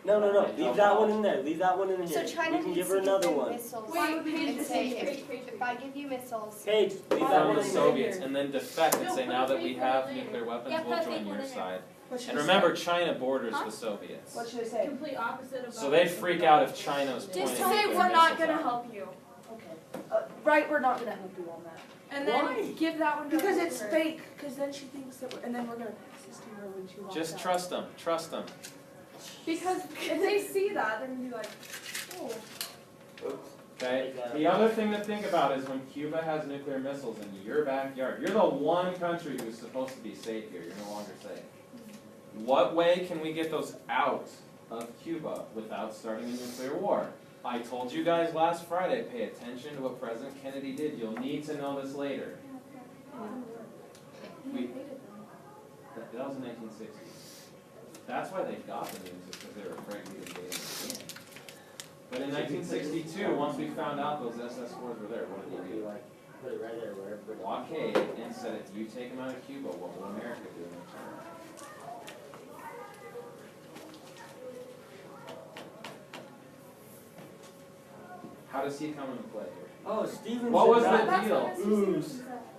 No. Leave that one in there. Leave that one in So here. China We can needs give to her give another them one. missiles. Wait, Paige, And say, if I give you missiles, Paige, leave that from one the in there. Soviets, and then defect and say, now that we have nuclear weapons, Yeah, we'll put a join fake one your in there. side. What should And I remember, China borders Huh? the Soviets. What should I say? Complete opposite of. So they'd freak out if China was pointing Just nuclear say missiles we're not at gonna them. help you. Okay. Right, we're not gonna help you on that. And then Why? give that one to Because her. it's fake, because then she thinks that, and then we're gonna pass this to her when she walks out. Just trust them, trust them. Because if they see that, they're gonna be like, oh. Okay? The other thing to think about is when Cuba has nuclear missiles in your backyard, you're the one country who's supposed to be safe here, you're no longer safe. What way can we get those out of Cuba without starting a nuclear war? I told you guys last Friday, pay attention to what President Kennedy did. You'll need to know this later. That was in 1960s. That's why they got the news, is because they were afraid we would invade them again. But in 1962, once we found out those SS-4s were there, what did we do? Put it right there, wherever. Blockade, and said, if you take them out of Cuba, what will America do in return? How does he come into play here? Oh, Steven. What was said the that. deal? Ooh,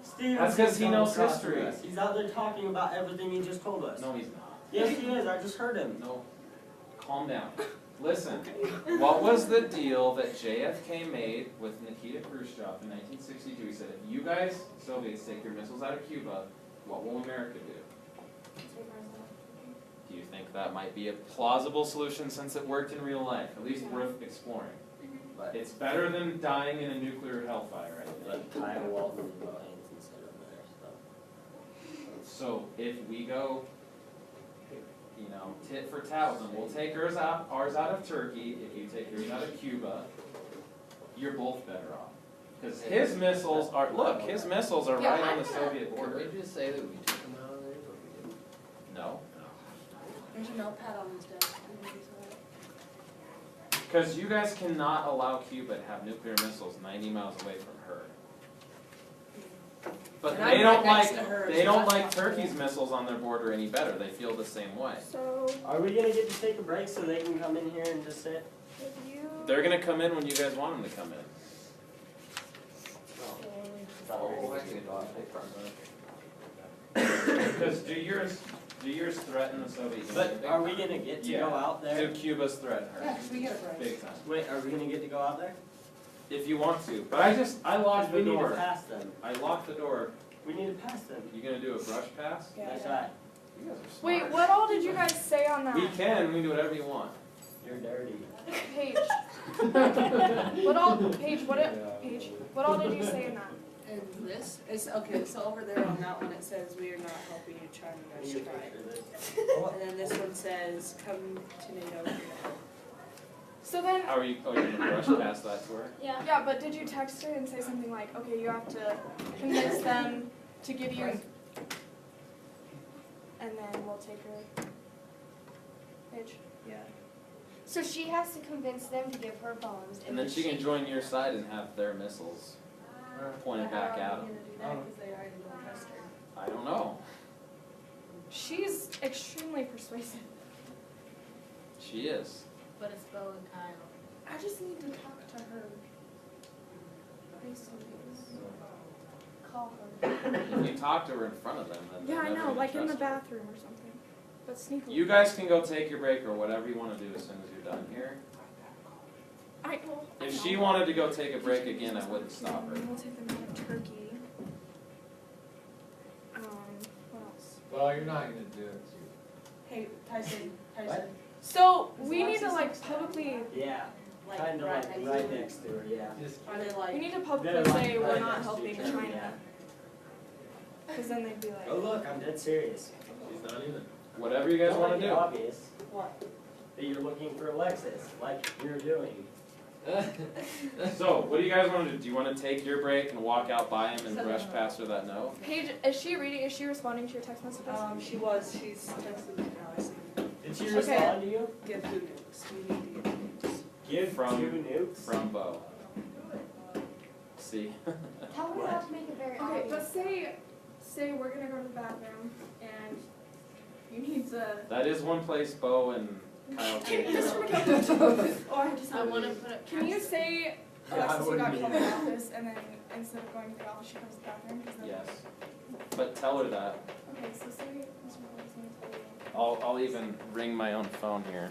Steven. That's 'cause he said knows across history. from us. He's out there talking about everything he just told us. No, he's not. Yes, he is. I just heard him. No. Calm down. Listen, what was the deal that JFK made with Nikita Khrushchev in 1962? He said, if you guys, Soviets, take your missiles out of Cuba, what will America do? Do you think that might be a plausible solution since it worked in real life? At least worth exploring. But It's better than dying in a nuclear hellfire, I think. like tie a wall from the hands instead of there. So if we go, you know, tit for tat with them, we'll take ours out of Turkey, if you take yours out of Cuba, you're both better off. Because his missiles are, look, his missiles are right on the Soviet border. Could we just say that we took them out of there, but we didn't? No, There's a notepad on his desk. because you guys cannot allow Cuba to have nuclear missiles 90 miles away from her. But And they I'm don't right next like, to her, they so don't that's like not Turkey's cool. missiles on their border any better, they feel the same way. So Are we gonna get to take a break so they can come in here and just sit? if you They're gonna come in when you guys want them to come in. Oh, I could take Because do yours threaten the Soviet Union? But are we gonna get to Yeah. go out there? Do Cuba's threaten her? Yeah, 'cause we get a break. Big time. Wait, are we gonna get to go out there? If you want to, but I locked We the need to door. pass them. I locked the door. We need to pass them. You gonna do a brush pass? That's right. You guys are smart. wait, what all did you guys say on that We can do whatever you want. You're dirty. page? What all Paige? What all did you say in that? And this is, okay, so over there on that one, it says we are not helping you China We need to strike. picture this. And then this one says, come to NATO. So then, How are you, oh, you're gonna brush past that to her? yeah, but did you text her and say something like, okay, you have to convince them to give you, and then we'll take her. Paige. Yeah. So she has to convince them to give her bombs. And then she can join your side and have their missiles pointed back at them. I don't know. She's extremely persuasive. She is. But it's Bo and Kyle. I just need to talk to her. Face to face. Call her. If you talk to her in front of them, then Yeah, they're I never know, gonna like in the trust her. bathroom or something. But sneakily. You guys can go take your break or whatever you wanna do as soon as you're done here. I If know. she wanted to go take a break again, I wouldn't stop her. We'll take them out of Turkey. What else? Well, you're not gonna do it, Hey, Tyson. So we need to like publicly. Yeah, kinda like right next to her, yeah. Just Are they We like, need to They're publicly like say we're right not next to helping each other, China. yeah. Because then they'd be like. Oh look, I'm dead serious. She's not even. Whatever you guys Don't wanna make it do. obvious what? that you're looking for Alexis, like you're doing. So, what do you guys wanna do? Do you wanna take your break and walk out by him and brush past her that note? Paige, is she reading? Is she responding to your text messages? She's texting me now, I see. Did she Okay. respond to you? Give two nukes, we need to get nukes. Give From- 2 nukes? From Bo. See? Tell her not to make it very Okay, but obvious. say we're gonna go to the bathroom and you need to. That is one place Bo and Kyle Can can you go. Oh, I just. I wanna put it. Can you say Yeah, I Alexis, you got wouldn't called be- to the office, and then instead of going to the office, she comes to the bathroom? 'Cause then- Yes. But tell her that. Okay, so say Mr. Willis needs to tell you. I'll even ring my own phone here.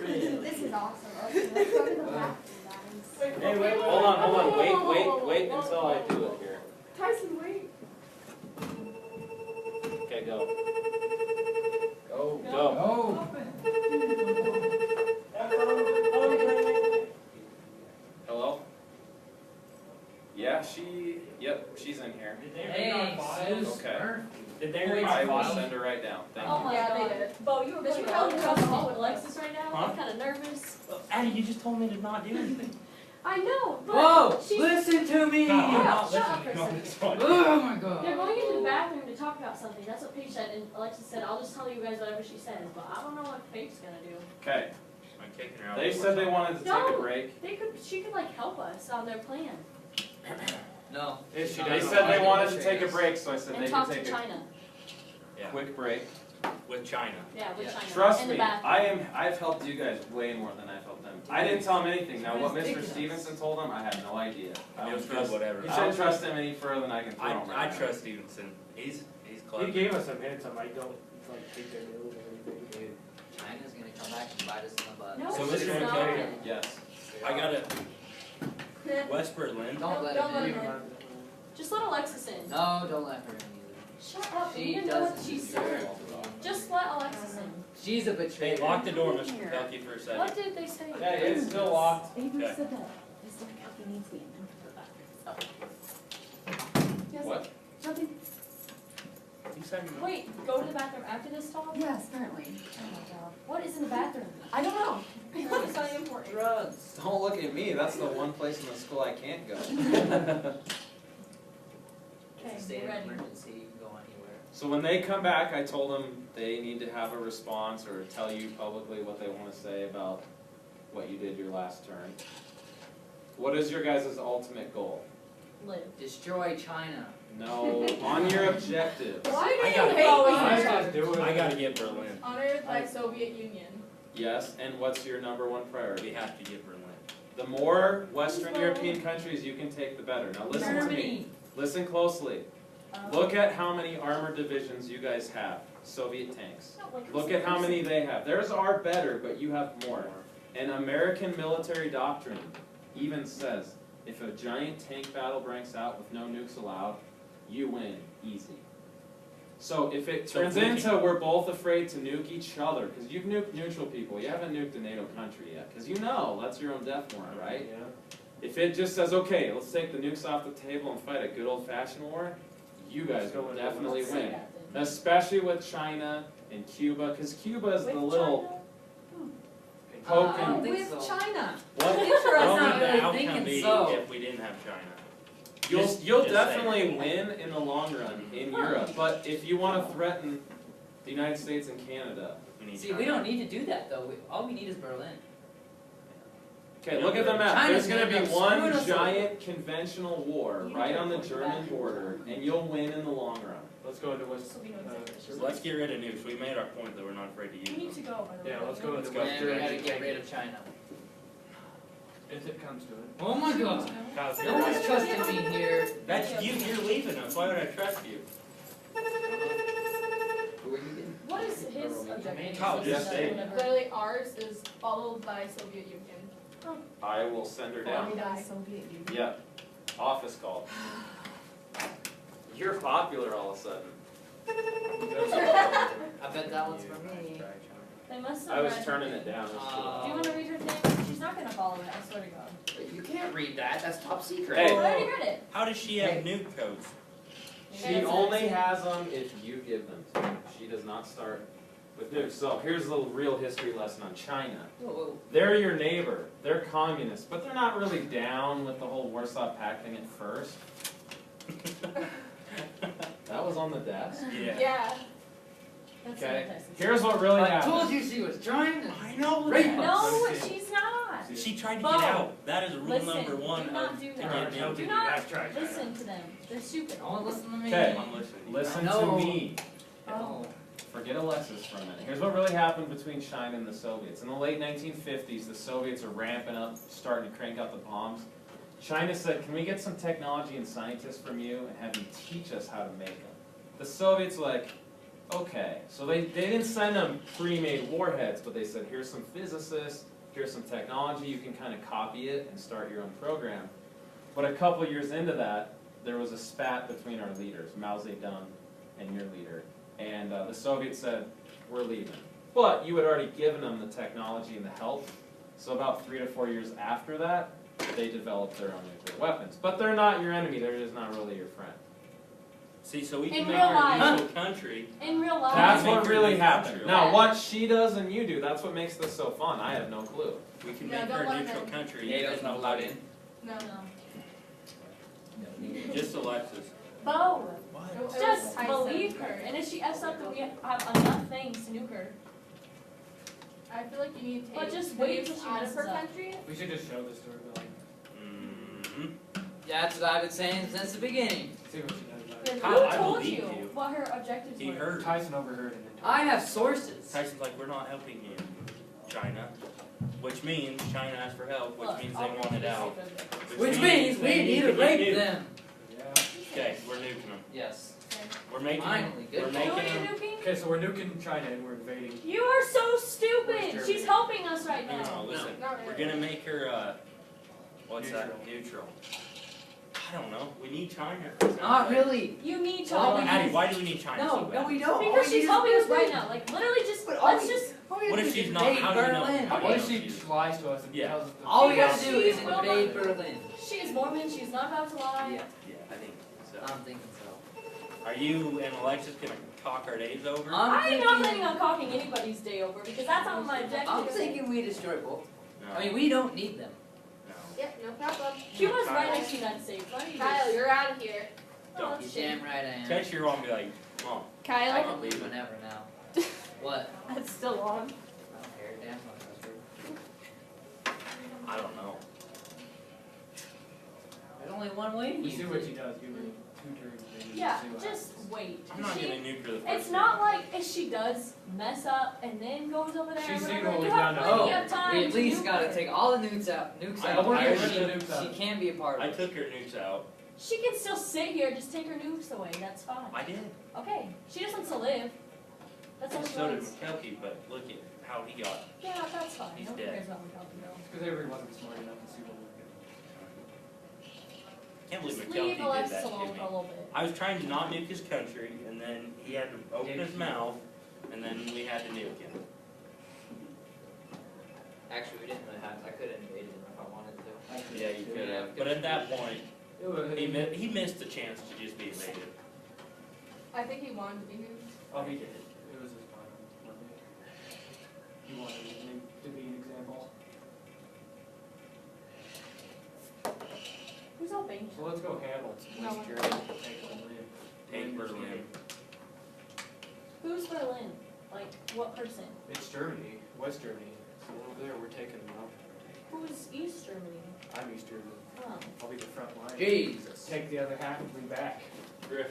This is awesome. Okay, let's go to the bathroom, guys. Hey, wait, Hold on, wait until I do it here. Tyson, wait. Okay, go. Go. Go. Hello? Yeah, yep, she's in here. Hey, Suze. Okay. Did they read I the will file? send her right down. Thank Oh you. my Yeah, god. they did. Bo, you were Did you really help out me with out? Alexis right now? Huh? I'm kinda nervous. Addie, you just told me to not do anything. I know, but Whoa, she's, listen to me! No, I'm Yeah, not shut up listening for a on this second. one. Oh my god. they're going into the bathroom to talk about something. That's what Paige said, and Alexis said, I'll just tell you guys whatever she says, but I don't know what Paige's gonna do. Okay, I'm kicking her out. they said they wanted to take a No. break. She could like help us on their plan No. If she They doesn't said they want wanted to take a break, so I said and they talk could to take a China. Yeah. quick break. with China. Yeah, with Yeah. China. Trust in the me, bathroom. I've helped you guys way more than I've helped them. I didn't tell him anything. Now, what Mr. Stevenson told him, I had no idea. I It was was good, just, whatever. you shouldn't trust him any further than I can throw him I right now. trust Stevenson. He's clever. He gave us some hints on like don't like take their meals or anything. Dude, China's gonna come back and bite us in the butt. No, So she's Mr. not. McKay, Yes. I got it. West Berlin. Don't let Don't him let in. him Just let Alexis in. No, don't let her in Shut up, either. you She didn't know what doesn't she said. deserve. Just let Alexis in. She's a Hey, betrayer. lock the door, Mr. McKelkey, for a second. What did they say? Yeah, it's still locked. Avery Okay. said that Mr. McKelkey needs to be in. What? Nothing. You said no. Wait, go to the bathroom after this talk? Yes, apparently. Oh my god. What is in the bathroom? I don't know. It's not important. Drugs. Don't look at me, that's the one place in the school I can't go. Okay, It's a state we're of ready. emergency, you can go anywhere. So when they come back, I told them they need to have a response or tell you publicly what they want to say about what you did your last term. What is your guys' ultimate goal? Live. Destroy China. No, on your objectives. Why do I you gotta- hate Let's me? just do it. I gotta get Berlin. Honored by Soviet Union. Yes, and what's your number one priority? We have to get Berlin. The more Western European countries you can take, the better. Now listen to me. Germany. Listen closely. Look at how many armored divisions you guys have, Soviet tanks. Not like Look at how many they have. Theirs are better, but you have more. And American military doctrine even says, if a giant tank battle breaks out with no nukes allowed, you win, easy. So if it So turns if we into we're both afraid to nuke each other, because you've nuked neutral people, you haven't nuked a NATO country yet, because you know that's your own death warrant, right? Yeah. If it just says, okay, let's take the nukes off the table and fight a good old-fashioned war, you guys will definitely Let's say win. that then. Especially with China and Cuba, because Cuba is the With little I don't poking. think With so. China. What? Interesting. What I'm not would the really outcome thinking be so. if we didn't have China? You'll Just definitely saying. win in the long run in Europe, but if you want to threaten the United States and Canada, We need See, China. we don't need to do that though. All we need is Berlin. okay, look at the map. China's There's going to gonna be screw one us over. giant conventional war right on the German border, and you'll win in the long run. Let's go into West. So we know exactly what So she's let's get rid of nukes. We made our point that we're not afraid to We need use to them. go, by the way. Yeah, let's go Let's into go. West. And we gotta get rid of China. If it comes to it. Oh my god. Kyle, No one's trusting me here. that's you. You're leaving us. Why would I trust you? Who are you getting? What is his objective? Kyle, just say. Clearly ours is followed by Soviet Union. I will send her down. Soviet Union. Yeah, office call. You're popular all of a sudden. I bet that one's for me. They must have I was read turning her it down. That's cool. thing. Do you wanna read her thing? She's not gonna follow it, I swear to God. But you can't read that. That's top secret. Hey. I already read it. How does she have nuke codes? She only has them if you give them to her. She does not start with nukes. So here's a little real history lesson on China. Whoa, whoa. They're your neighbor. They're communists, but they're not really down with the whole Warsaw Pact thing at first. That was on the desk. Yeah. Yeah. That's Okay. what Texas Here's what really I happened. told you she was trying to. I know Rape that. No, Let me see. she's not. She tried to Bo, get out. That is rule listen, number one do not of do to that. get Do in. not listen to them. They're stupid. Don't listen to me. Okay. I'm listening. Listen No. to me. Oh. Forget Alexis for a minute. Here's what really happened between China and the Soviets. In the late 1950s, the Soviets are ramping up, starting to crank out the bombs. China said, can we get some technology and scientists from you and have you teach us how to make them? The Soviets like, okay. So they didn't send them pre-made warheads, but they said, here's some physicists, here's some technology, you can kind of copy it and start your own program. But a couple years into that, there was a spat between our leaders, Mao Zedong and your leader. And the Soviets said, we're leaving. But you had already given them the technology and the help. So about 3 to 4 years after that, they developed their own nuclear weapons. But they're not your enemy, they're just not really your friend. See, so we In can make real her a life. neutral country. In real life. That's Make what her really neutral happened. country. Now, what she does and you do, that's what makes this so fun. I have no clue. We can No, make don't her a let her neutral in. country. NATO's not allowed in. No. Just Alexis. Bo, It just was Tyson. believe her. And if she F's up, then we have enough things to nuke her. I feel like you need to But take just wait till nukes she out of her messes up. country. We should just show this to her, like, Mm-hmm. Yeah, that's what I've been saying since the beginning. see what she does about it. Then Kyle, I who told believe you you. what her objectives He were? heard. Tyson overheard and then told I have sources. Tyson's like, we're not helping you, China. Which means China asked for help, which Look, means I'll they read want it the out. secret objectives. Which means we need to get rape nuked. them. Yeah. Okay, we're nuking them. Yes. We're making Finally, good we're Who making are you them. nuking? Okay, so we're nuking China and we're invading. You are so stupid. Where's She's Germany? helping us right No, now. no, listen. Not We're really. gonna make her, what's that? Neutral. Neutral. I don't know. We need China. Not really. You need All we China. Addie, why do we need China so No, bad? no, we don't. Because All we she's need helping is us right Berlin. now. Like literally, just But all let's we- just. all we have What to if do is she's not? invade How do you know? Berlin. How do What you if know she she's- lies to us and Yeah. tells us the All we Because have to do she is will invade not- Berlin. She is Mormon. She's not about to lie. Yeah, Yeah, I think so. I'm thinking so. Are you and Alexis gonna talk our days over? I'm not planning on cocking anybody's day over because that's not my objective. I'm thinking we destroy both. No. I mean, we don't need them. No. Yep, no problem. Cuba's right next to the United States. Why don't you Kyle, just- you're out of here. Oh, You that's damn shitty. right I am. Text your mom and be like, Mom, I Kyle, can leave whenever now. What? That's still on. I don't care. Damn, I don't know. there's only one way to We use see it. what she does. Give her 2 turns. and Yeah, see what just happens. wait. I'm not She- gonna nuke her the first It's not like if she does mess up and then goes over there. She's or seen whatever, what you we've have done. plenty Oh, of time we at to least nuke gotta her. take all the nukes out. Nukes I out. don't care. She, Nukes out. she can't be a part I of it. took her nukes out. She can still sit here. Just take her nukes away. That's fine. I did. Okay. She just wants to live. That's all And she so did wants. McKelkey, but look at how he got. Yeah, that's fine. He's Nobody dead. cares about McCarthy though. It's because everyone wasn't smart enough to see what we were doing. Can't believe Just McKelkey leave did Alexis that to alone me. for a little bit. I was trying to not nuke his country, and then he had to open his mouth, and then we had to nuke him. Actually, we didn't really have. I could have invaded him if I wanted to. Yeah, you could have. But at that point, It was, he missed the chance to just be invaded. I think he wanted to be moved. oh, he did. It was his plan. wasn't it? He wanted it to be an example. Who's Albania? So let's go handle some No West one. Germany. Take Berlin. Take Berlin. Who's Berlin? Like what person? It's Germany, West Germany. So over there, we're taking them out. Who's East Germany? I'm East Germany. Oh. I'll be the front line. Jesus. Take the other half and bring back. Griff,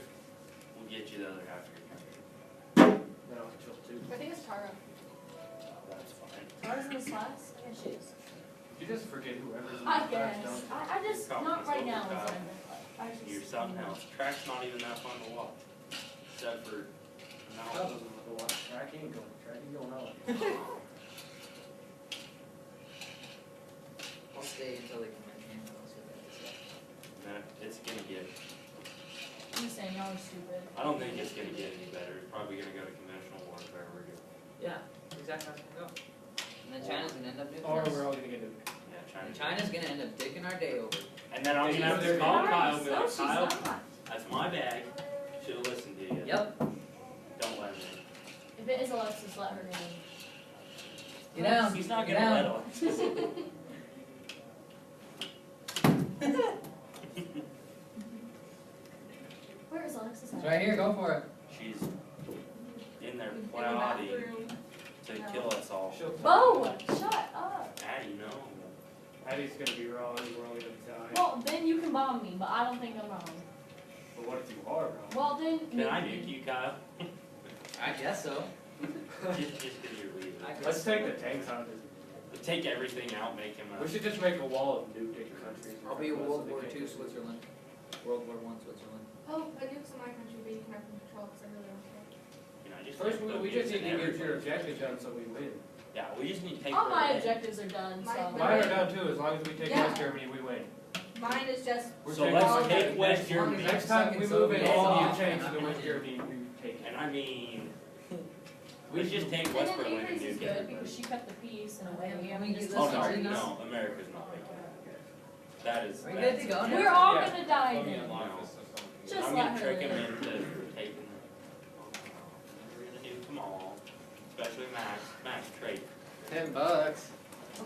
we'll get you the other half of your country. Then I'll chill too. I think it's Tara. That's fine. Tara's in this class? I guess she is. You just forget whoever's in the I class, guess. don't you? I just, not right now. Is what I meant. I just- You're something else. Track's not even that fun to watch. Except for, Kyle no. doesn't want to watch track. He ain't going. Track ain't going out. I'll stay until they come back in. I'll see what they say. Nah, it's gonna get, I'm just saying, y'all are stupid. I don't think it's gonna get any better. It's probably gonna go to conventional warfare. We're good. Yeah, exactly how it's gonna go. And then China's gonna end up doing Or this. we're all gonna get nuked. Yeah, And China. China's gonna end up taking our day over. And then I'm gonna have to She's call not. Kyle and be No, like, she's Kyle, not. that's my bag. Should've listened to you. Yep. Don't let him If it is Alexis, let her in. Get down. in. He's not Get gonna let down. Alexis. Where is Alexis at? It's right here. Go for it. She's in there In the plotting bathroom. to kill us all. She'll Bo, shut up. Addie, no. Addie's gonna be wrong. We're all gonna die. Well, then you can bomb me, but I don't think I'm wrong. But what if you are wrong? Well, then. Can I nuke you, Kyle? I guess so. Just 'cause you're leaving. I guess Let's so. take the tanks out of his. Take everything out, make him We should just make a wall of nuke dictator countries. I'll be a So World they War can't II get- Switzerland. World War I Switzerland. Oh, a nuke's in my country, but you can have control because I really don't care. You know, just First, put we just nukes need in to get your everybody. objective done so we win. Yeah, we just need to take All my Berlin. objectives are done, so. Mine- Mine are down too. As long as we take Yeah. West Germany, we win. Mine is just, We're So taking let's West take Germany. West Germany. Next time we move in, Soviets all your off, tanks and to I'm West gonna- Germany, we take it. And I mean, we just take And West then Berlin and Avery's is nuke good everybody. because she kept the peace in a way. Yeah, I we mean, get just this Oh, started no, now. no, America's not making it. That is, We good that's. to go now? We're all Yeah. gonna die Let me then. unlock this so someone can Just I'm let gonna her trick him live. into taking, we're gonna do them all, especially Max trade. $10.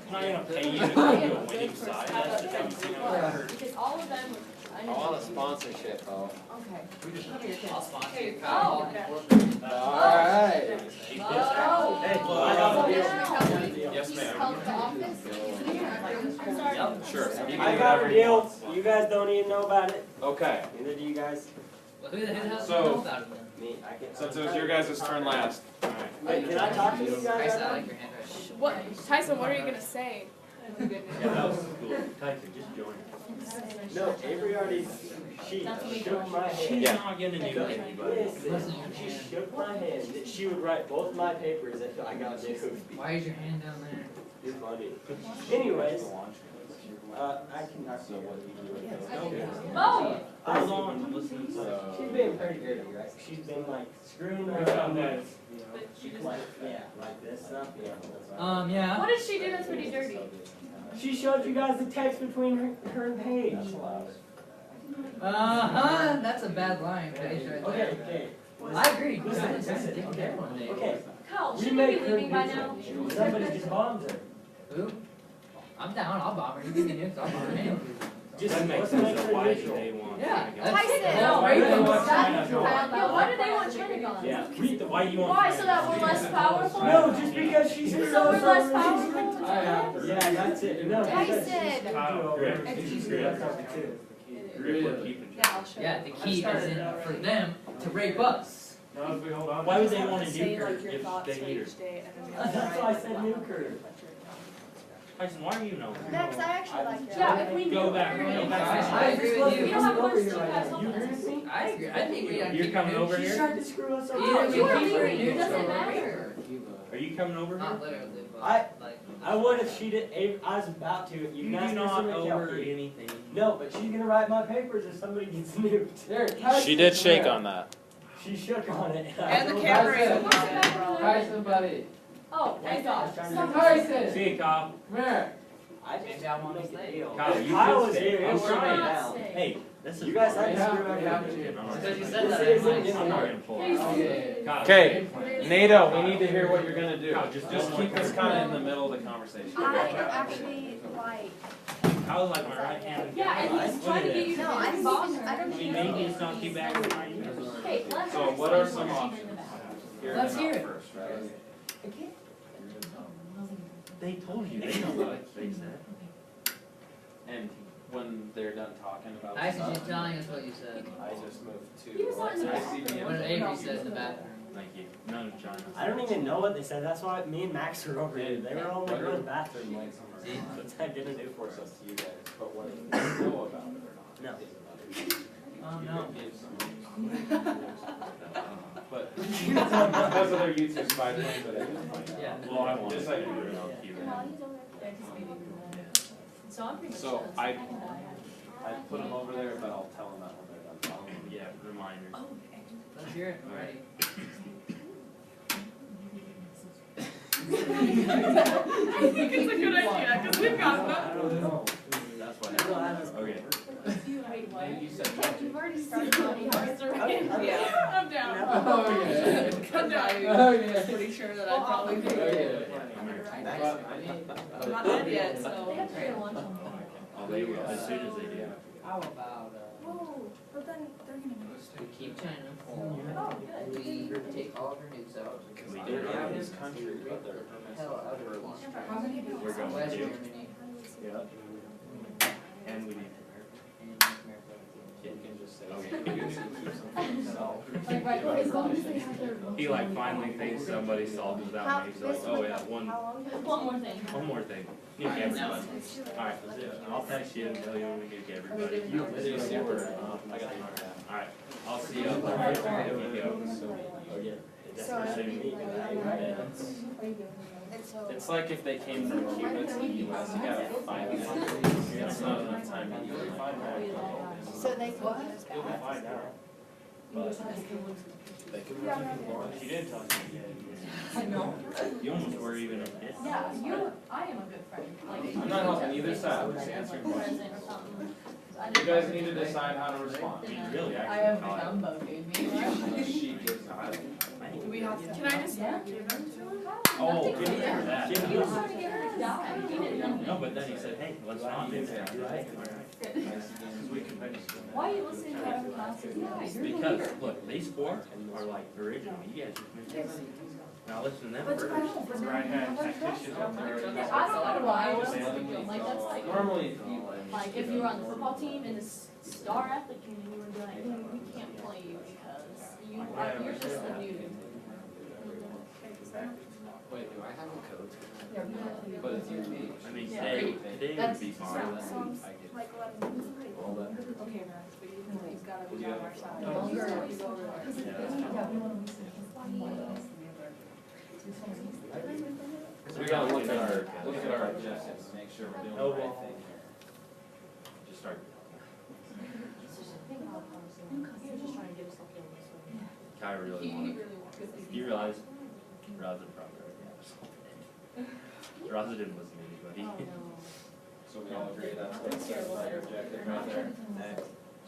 I'm not gonna pay you to I go am to a good winning for side, stuff. that's the dumbest thing I've ever heard. Because all of them, I I know. want a sponsorship, though. Okay. We just. Come here, kids. I'll sponsor you, Oh. Kyle. Alright. He puts Oh. Hey, Well, I got a deal. now- Yes, He's ma'am. held the office. I'm sorry. Yep, sure. You can I do got whatever a you deal. want. You guys don't even know about it. Okay, Neither do you guys. Well, who the hell doesn't So- know about it then? Me, I can't. since it was your guys' turn last. Wait, can I talk to you guys? Tyson, I right like your handwriting. What, Tyson? What are you gonna say? Yeah, that was cool. Tyson, just join. now? No, Avery already. She That's what we shook do. my hand. She's not gonna do anything, buddy. Listen, she shook my hand that she would write both my papers if I got nuked. Why is your hand down there? You're funny. Anyways, I can talk to you. Oh, Hold on, I'm listening to. She's been pretty dirty, right? She's been like screwing around with, like, yeah, like this stuff, yeah. Yeah. what did she do that's pretty dirty? She showed you guys the text between her and Paige. Uh-huh, that's a bad line, Paige, right Okay, there. okay. I agree. Listen, Guys, that's listen, different okay, one day. okay. Kyle, We shouldn't make you be her leaving by now? neutral. Somebody just bombs her. Who? I'm down, I'll bomb her. You give me nukes, I'll bomb her. Hey. Just That makes let's sense, make of her why neutral. they want. Yeah. China that's- Tyson. No, Why do they want China China gone? gone? Yeah, why do they want China gone? Yeah. Why you want? Why, so that we're less powerful? No, just because she's here. So we're less powerful to them? Yeah, that's it. No, because she's Tyson. Kyle, Griff, she's Griff. got something too. Griff, we're keeping Yeah, China. I'll show Yeah, you. the key is in for them to rape us. Why would they wanna Say, nuke her like, your if thoughts they for need her? each day, and then we That's why I said nuke her. Tyson, why are you know? Max, I actually like your. Yeah, if we Go knew back, her, go you back. guys- I agree with you. We don't have Over much here to right guys now. help You us. agree with me? I agree. I think we gotta You're keep coming her over nukes. She here? tried to screw us Either over. we You are keep her leaving. nukes Doesn't or matter. rape her. Are you coming over here? Not literally, but I- like. I would if she did. I was about to. You You do asked her not something over else. anything. No, but she's gonna write my papers if somebody gets nuked. She did shake on that. She shook on it. And the told camera her- is on it, bro. Tyson, buddy. Oh, thank God. Tyson. See you, Kyle. Come here. I just Maybe I wanna make a stay. deal. Kyle, If you Kyle could was stay. here, it I'm would trying. be down. Hey, this is. You guys had to Yeah, screw we have everything. to. Because you said This that. is I'm in like, I'm not gonna pull it. Okay. Kyle, Okay, NATO, we need to hear what you're gonna do. Kyle, Just keep us kinda in the middle of the conversation. I actually like. Kyle was like my right hand. Yeah, and he's trying to get you to No, I be don't boss even. I her. don't I mean, even. maybe it's not too bad for my years. Okay, let her. So what are explain some what she did in options? the back. Hear Let's them hear out it. first, right? They told you, they know what they said. And when they're done talking about Tyson, she's stuff, telling us what you said. I just moved to. He was not in the bathroom. What did Avery said in the bathroom? Thank you. None of China. I don't even know what they said. That's why me and Max were over here. They were all in the girls' bathroom. Like, See? what's that gonna do for us? It's up to you guys, but whether you know about it or not. No. Oh, no. But because of their YouTube spy thing, but I didn't find out. Yeah. Well, I want Just to. like you were on Yeah, TV. he's over there. Yeah, 'cause maybe. So I'm pretty much So done. I put them over there, but I'll tell them that when they're done. Yeah, reminder. Let's hear it. Ready. I think it's a good idea, because we've got them. I don't know. That's what. Okay. Wait, what? You said You've already started on it. Yeah. I'm down. Oh, yeah. I'm down. Oh, yeah. I'm pretty sure that I probably Oh, could. yeah. I'm not dead yet, They so. have to get lunch on Oh, they will, as soon as they do. How about, Whoa, but then they're gonna. we keep China Oh, informed. good. We take all of her nukes out. Can we do They're it? in this country, but they're Hell out of her. We're going West to. Germany And we need and America. You can just say. Okay. You can keep some for yourself. Like, right, well, as long as they have their. He like finally thinks somebody solved it without me, he's like, oh yeah, one One more thing. one more thing. Nuke everybody. Alright, I'll text you and tell you when we nuke everybody. You super, I got you. Alright, I'll see you up there. There you go. Oh, yeah. So, and so. It's like if they came from Cuba to the US, you gotta find them. It's not enough time to even find out. So they can get us You'll back. find out. But they could run you. She didn't tell me yet. I know. You almost were even a bit. Yeah, you, I am a good friend. Like, I'm not helping either side, I'm just answering questions. President or something. You guys need to decide how to respond. I mean, really, I actually, have Kyle. Dumbo, dude. She gives out. Do we have to? Can I just Yeah. give them to him? Oh, Nothing good to for do. that. He was trying to get her to die. He didn't know. No, but then he said, hey, let's not do that, right? Why are you listening to other classes? Yeah, you're the Because, leader. look, these four are like original, you guys just missed it. Now listen to them But first. Right, had tacticians up there. Yeah, I don't know why, what else is it doing? Like, that's like, Normally, Like, if you were on the football team and the star athlete team, and you were like, we can't play you because you're just a dude. Wait, do I have a code? Yeah, we have to- But it's unique. I mean, Yeah. today would be fine. Like 11. All that. Okay, Max, but you've gotta be Yeah. on our side. No, You're you're- you go over there. Yeah, we wanna listen. so we gotta look at our objectives, make sure we're doing the right thing. Just start. You're just trying to get us all killed this way. Kai really He wanted. really wants to. You realize, Raza probably already has. Raza didn't listen to Oh, anybody. no. So we all agree that's what's our objective right there.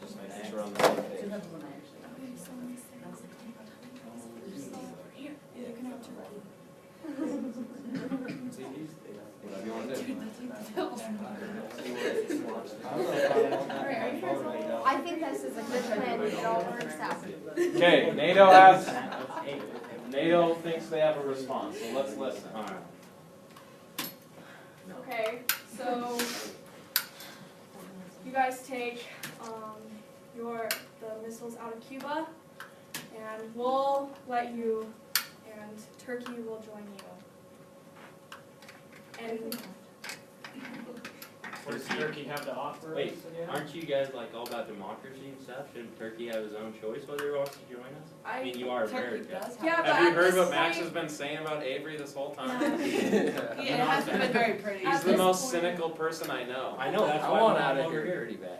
Just making sure we're on the same page. Whatever you wanna do. I think this is a good plan, it all works out. Okay, NATO thinks they have a response, so let's listen. Alright. Okay, so you guys take the missiles out of Cuba, and we'll let you, and Turkey will join you. And What does Turkey have to offer? Wait, us again? aren't you guys like all about democracy and stuff? Shouldn't Turkey have his own choice whether he wants to join us? I mean, you are Turkey America. does have. yeah, but Have you at heard this what Max point- has been saying about Avery this whole time? Yeah, it hasn't been very pretty. He's At the this most point- cynical person I know. I know, that's I why want I'm out not of here over pretty bad.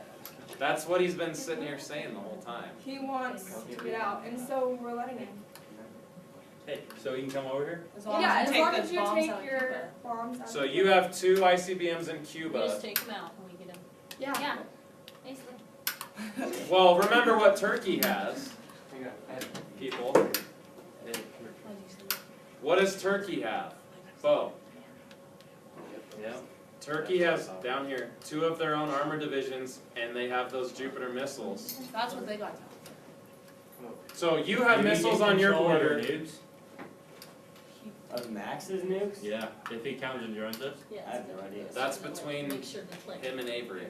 That's what he's been sitting here saying the whole time. He wants to get out, and so we're letting him. Hey, so he can come over here? As long Yeah, as as you long take as the you bombs take out of your Cuba. bombs out So of you Cuba. have 2 ICBMs in We Cuba. just take them out when we get them. Yeah. Yeah, basically. Well, remember what Turkey has, people. What does Turkey have? Bo. Yeah. Turkey has, down here, 2 of their own armored divisions, and they have those Jupiter missiles. That's what they got. So you have missiles on your border. Nukes? Of Max's nukes? Yeah, if he comes and joins us. Yeah. I have no idea. That's between Make sure the click. him and Avery.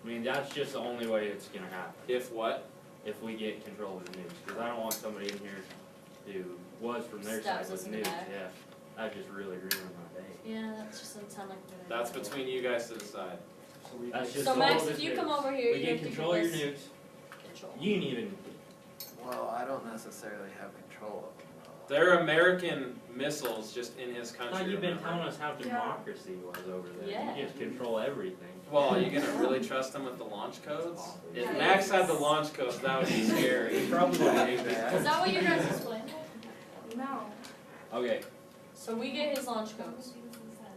I mean, that's just the only way it's gonna happen, If what? if we get control of the nukes. Cause I don't want somebody in here who was from their side Stabs with us in the nukes, back. yeah. That just really ruined my day. Yeah, that just doesn't sound like a good idea. That's between you guys to decide. That's just So all Max, of if us you nukes. come over here, We you get have to control of give your us nukes, control. you can even, Well, I don't necessarily have control of them. They're American missiles just in his I country. thought you've been remember? telling us how democracy was over there. Yeah. You just control everything. Well, are you gonna really trust him with the launch codes? If Max had the launch codes, that would be scary. He probably would hate Is that. that what your guys' plan? No. Okay, So we get his launch codes.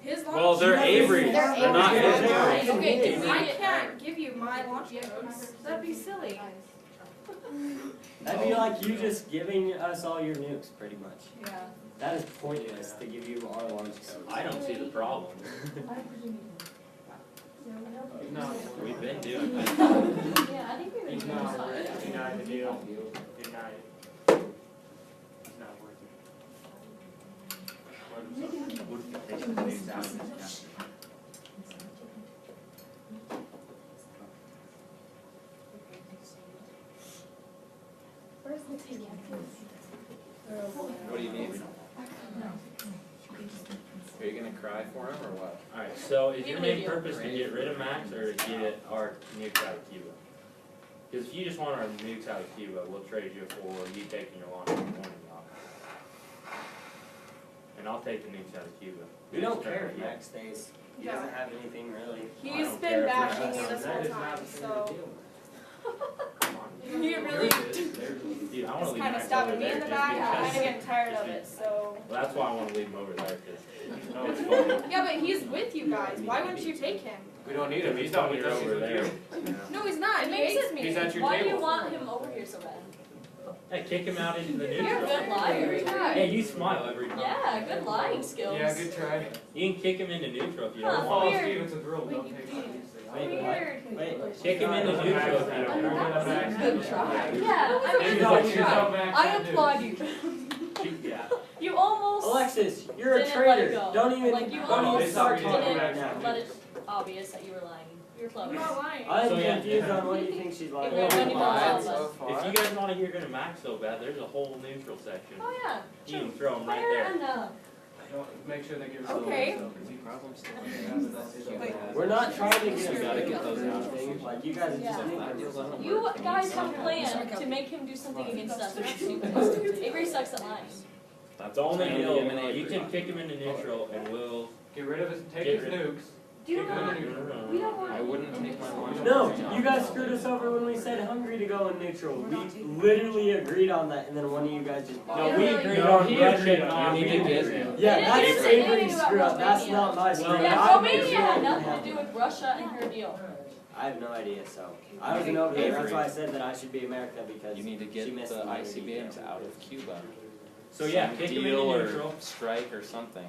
His launch. Well, they're Avery's, They're they're not Avery's. his. Yeah. Okay, can we I get, can't give you my launch codes. That'd be silly. That'd be like you just giving us all your nukes, pretty much. Yeah. That is pointless to give you our launch codes. I don't see the problem. No, We've been doing that. yeah, I think we would he's do not something. worth deny the deal. Deny it. He's not worth it. What if he takes the nukes out of this county? Where's the ticket? What do you need? Are you gonna cry for him or what? Alright, so is We your believe main you. purpose to get rid of Max or to get our nukes out of Cuba? Because if you just want our nukes out of Cuba, we'll trade you for you taking your launch and warning off. And I'll take the nukes out of Cuba. We don't care if Max stays. He doesn't have anything really. He's don't been care if bashing we're you this That whole is not time, the thing so to deal with. Come on. he really Dude, I wanna is leave kind of Max over stabbing me there in the just back. I'm kind of because. getting tired of it, so. Well, that's why I wanna leave him over there, cause, no, it's funny. Yeah, but he's with you guys. Why wouldn't you take him? We don't need him, he's not with us, he's over with there. you. Yeah. No, he's not. It He makes hates it me. He's at your Why do you table. want him over here so bad? Hey, kick him out into the You're a neutral. good liar. Hey, you smile every time. Yeah, good lying skills. Yeah, good try. You can kick him into neutral if you Huh. don't want. Follow Weird. Stevenson's rule, don't take it. Weird. Wait. Kick him into neutral if you don't want. Good try. Yeah, I mean, She's not- she's not max I at applaud you. Yeah. You almost Alexis, you're a didn't let it traitor. go. Don't even, Like, you don't almost even start didn't talking right now. let it obvious that you were lying. You're close. I'm not lying. I'm So, yeah. confused on what you think she's lying Yeah, about. when you Lied want so us. far. If you guys want to hear gonna max so bad, there's a whole neutral section. Oh yeah. You can throw him right Fair there. enough. Don't, make sure they give us Okay. We're not trying to get You gotta him get those or out. anything. Like, you guys are just thinking. You guys have planned to make him do something against us, which is stupid. Avery sucks at lying. That's The only Tiny deal, and Avery. you can kick him into neutral and we'll. Get rid of his, take Get his rid- nukes. Do Kick him not. into neutral. We don't want. I wouldn't take my lunch. No, you guys screwed us over when we said Hungary to go in neutral. We literally agreed on that, and then one of you guys just. No, we agreed No, on he Russia. agreed on You it. need to get. Yeah, It that's didn't say anything Avery's about screw up. That's Romania. not my screw up. Yeah, I Romania made had sure nothing it to do with Russia and her deal. I have no idea, so. I wasn't over there, that's why I said that I should be America, because You need to she get missed the another ICBMs detail. out of Cuba. So yeah, Some kick him deal into or neutral. strike or something.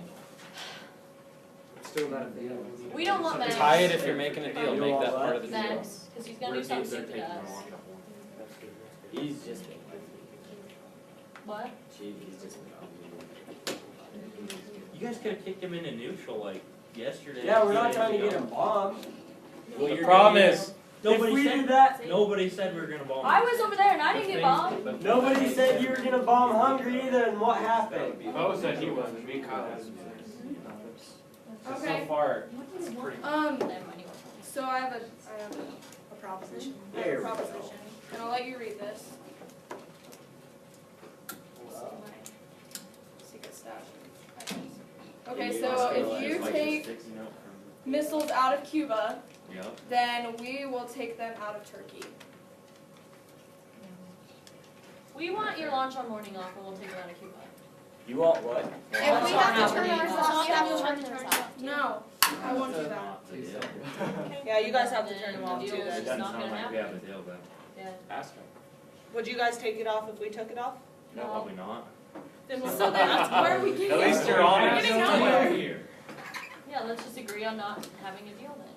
Still not a deal. We don't want Max. Tie it if you're making a deal. Make that part of the deal. Max, because he's gonna do something stupid to us. He's just. What? He's just. You guys could have kicked him into neutral like yesterday. Yeah, we're 2 not days trying to ago. get him bombed. Well, The you're problem gonna is, nobody If we said did that, nobody said we were gonna bomb. I was over there and I didn't get bombed. nobody said you were gonna bomb Hungary either, and what happened? Bo said he wasn't, me and Kyle hasn't. Okay. so far, it's pretty. So I have a proposition. I have There a we go. proposition, and I'll let you read this. Secret stash. Okay, so if you take missiles out of Cuba, Yep. then we will take them out of Turkey. We want your launch on morning off and we'll take it out of Cuba. You want what? If we have to turn Not ours off, that we we'll have have to to turn turn ours it off. off. No, I won't do that. Yeah, you guys have to Then turn them the off too deal's then. just Doesn't not sound gonna like we have happen. a deal then. Yeah. Ask him. Would you guys take it off if we took it off? No. Probably not. Then we'll still that's where are we getting? At least you're honest. Getting out of here. Yeah, let's just agree on not having a deal then.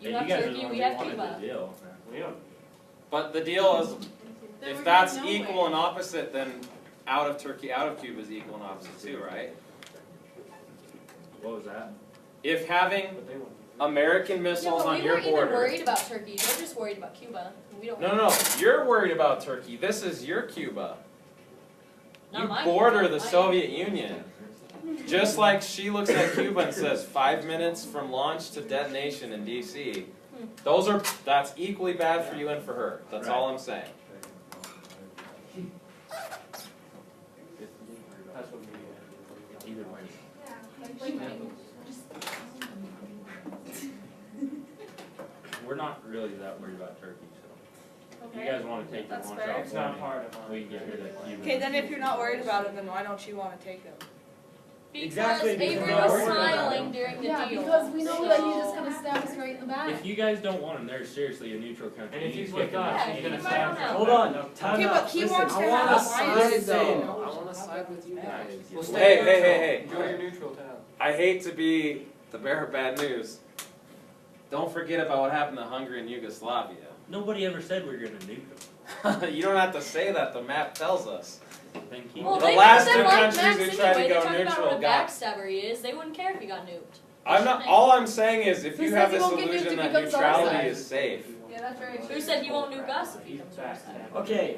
You Yeah, have guys are the Turkey, ones we who have wanted Cuba. the deal. Yeah. But the deal is, Then if we're that's getting nowhere. equal and opposite, then out of Turkey, out of Cuba is equal and opposite too, right? What was that? If having But they won't. American Yeah, missiles but on we your weren't even border. worried about Turkey, they're just worried about Cuba. We don't. No, no, no, you're worried about Turkey. This is your Cuba. Not You my border Cuba. the I am. Soviet Union. Just like she looks at Cuba and says 5 minutes from launch to detonation in DC. That's equally bad for you and for her. That's all I'm saying. That's what we. Either way. We're not really that worried about Turkey, so. If you guys wanna take your That's launch fair. off It's not morning, part of our. we can get rid of Cuba. Okay, then if you're not worried about it, then why don't you wanna take them? Because Exactly, because Avery they're was worried about smiling during the Yeah, deal. because we know that he's so- just gonna stab us right in the back. If you guys don't want them, they're seriously a neutral country. And if You he's kick with them us, out. Yeah, he's gonna keep him stab out. us. Hold on, time Okay, out. but he Listen, wants to I wanna have side alliances, with though. them. I wanna side with you guys. We'll Hey, stay hey, neutral. hey, hey. Enjoy your neutral town. I hate to be the bearer of bad news. Don't forget about what happened to Hungary and Yugoslavia. Nobody ever said we were gonna nuke them. You don't have to say that, the map tells us. Then keep Well, The they last them two like countries Max who tried to anyway. go They're talking about neutral what a got- backstabber he is. They wouldn't care if he got nuked. I'm not, all I'm saying is if Who you says have he this won't get nuked illusion if that he comes to our neutrality side? is safe. Yeah, that's very true. Who said he won't nuke us if he He's comes to our back. side? Okay,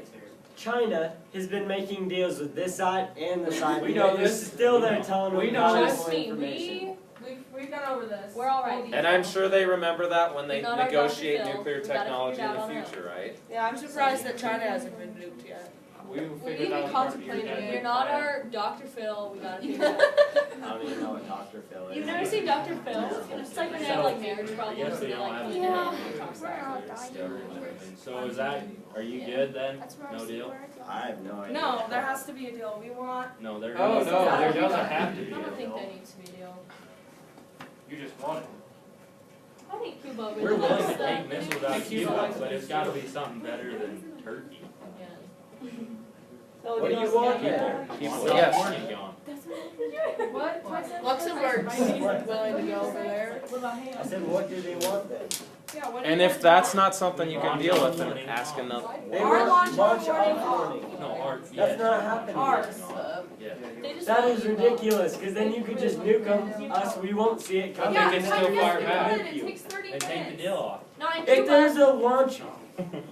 China has been making deals with this side and the side. We know You're this. still there telling them We know valuable this. Trust me, information. We've gone over this. We're all right. And I'm sure they remember that when they He's not our negotiate Dr. Phil. nuclear We got it technology in figured the out on our future, right? Yeah, I'm surprised that China hasn't been nuked yet. We We figured even out. contemplated it. You're not our Dr. Phil. We got it figured out. I don't even know what Dr. Phil is. You've never seen Dr. Phil? It's like when they have like marriage I problems. guess they and don't like, have put a it Yeah. in and talk We're about all it. dying. So is that, are you good then? That's where No our deal? I have no idea. No, there has to be a deal. We want. No, they're. Oh, no, there Yeah. doesn't have to be. I don't think a there deal. needs to be a deal. You just want it. I think Cuba We're really willing likes to the. take missiles out of Cuba, but it's gotta be something better than Turkey. Yeah. What do you want then? Stop Yes. warning gone. What? Tyson? Luxembourg's willing to go over there. I said, what do they want then? Yeah, what do And you if want? that's not something you can deal with, then ask another. They Our want launch launch warning off off. warning. No, ours, That's yeah. not happening. Ours. Yeah. They just That want is you ridiculous, because then you could just nuke them, us, we won't see it coming. Yeah, think it's Tyson, still far yes, back. we could. It takes 30 They minutes. take the deal off. Not in If there's Cuba. a launch,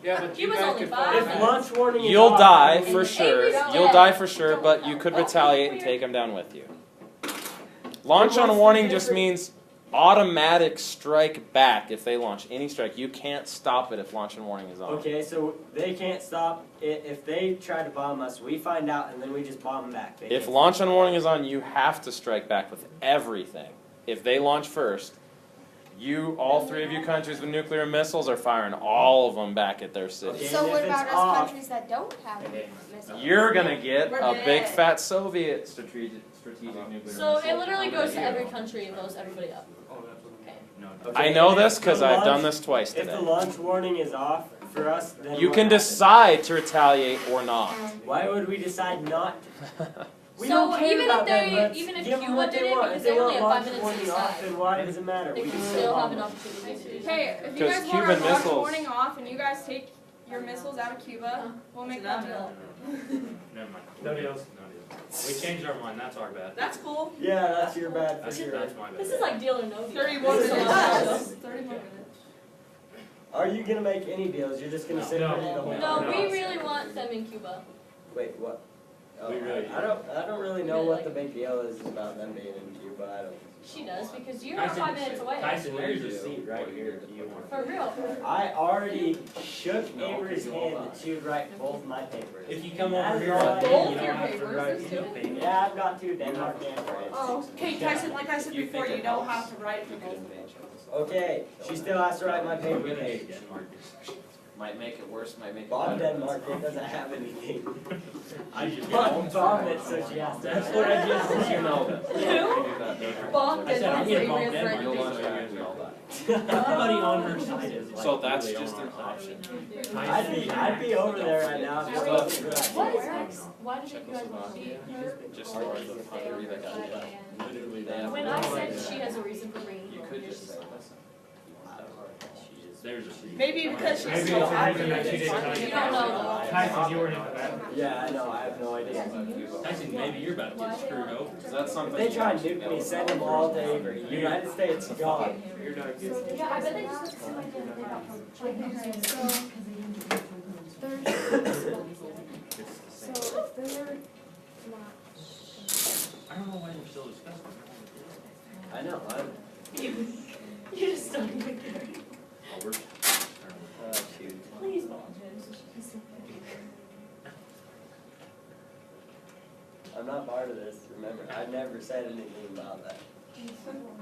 Yeah, but Cuba's only 5 if minutes. launch warning is You'll off, die then for we- sure. Avery's You'll dead. die for sure, but you could retaliate and take them down with you. Launch on a warning just means automatic strike back if they launch any strike. You can't stop it if launch and warning is on. Okay, so they can't stop it, if they try to bomb us, we find out and then we just bomb them back. They If can't launch stop on warning is on, you have to strike back with everything. If they launch first, all 3 of you countries with nuclear missiles are firing all of them back at their cities. Okay, So and what if it's about us off- countries that don't have missiles? You're gonna get We're a big dead. fat Soviet strategic nuclear So missile. it literally goes to every country and blows everybody up. Oh, that's what Okay. No, Okay, I know and this if because the I've done launch- this twice If the today. launch warning is off for us, then You what can happens? decide to retaliate or not. Why would we decide not to? We So don't care even if about they- them, let's even if give them Cuba what did they it, want. because If they they only want have 5 launch minutes to warning off, decide. then why does it matter? They We can can still have bomb an them. opportunity to do that. Hey, if you Because guys want Cuban our launch missiles- warning off and you guys take your missiles out of Cuba, we'll make that deal. never mind. No deals. No deal. We changed our mind, that's our bad. That's cool. Yeah, that's your bad for That's, sure. that's my bad. This is like deal or no deal. 30 more This is minutes. us. 30 more minutes. Are you gonna make any deals? You're just gonna sit No. pretty the whole No, time? we really want them in Cuba. Wait, what? Oh, We really I don't really know what the big deal is about them being in Cuba. I don't. She does, because you're 5 minutes away. Tyson, there's a seat right here if you want. For real. I already shook Avery's hand that she would write both my papers. If you come over That's here, all I you need. don't Both your have to papers, write this your too? paper. Yeah, I've got 2 Denmark and France. Oh, okay, Tyson, like I said before, you don't have to write for both. Okay, she still has to write my paper We're gonna page. hate Denmark. Might make it worse, might make it Bob better. Denmark, it doesn't have anything. I just Bomb it, so she has to. That's what I just You said. know that. Who? You do that. Bob I said I'm Denmark's gonna bomb Avery Denmark. friend. You'll just launch so you back guys and know all that. Everybody on her side is like. So that's really just on an our side. option. I'd be over there right now if it wasn't for that. What is, why did you guys want to meet her? Just for the pottery that got left. Literally They have- that. When I said she has a reason for bringing You you over could here, just she's say, like, listen. There's a seat. Maybe because she's Maybe so it's happy. something that she didn't tell you don't know Tyson, you weren't in that. Yeah, I know, I have no idea. Tyson, maybe you're about to get screwed over. Is that If something? they try and nuke me, send them all to Avery. United States, gone. You're done. though. Yeah, I bet they just have some idea about So if they're I don't know why we're still discussing. I know, You just don't even care. Oh, we're. shoot. Please, Mom. I'm not part of this, remember, I never said anything about that.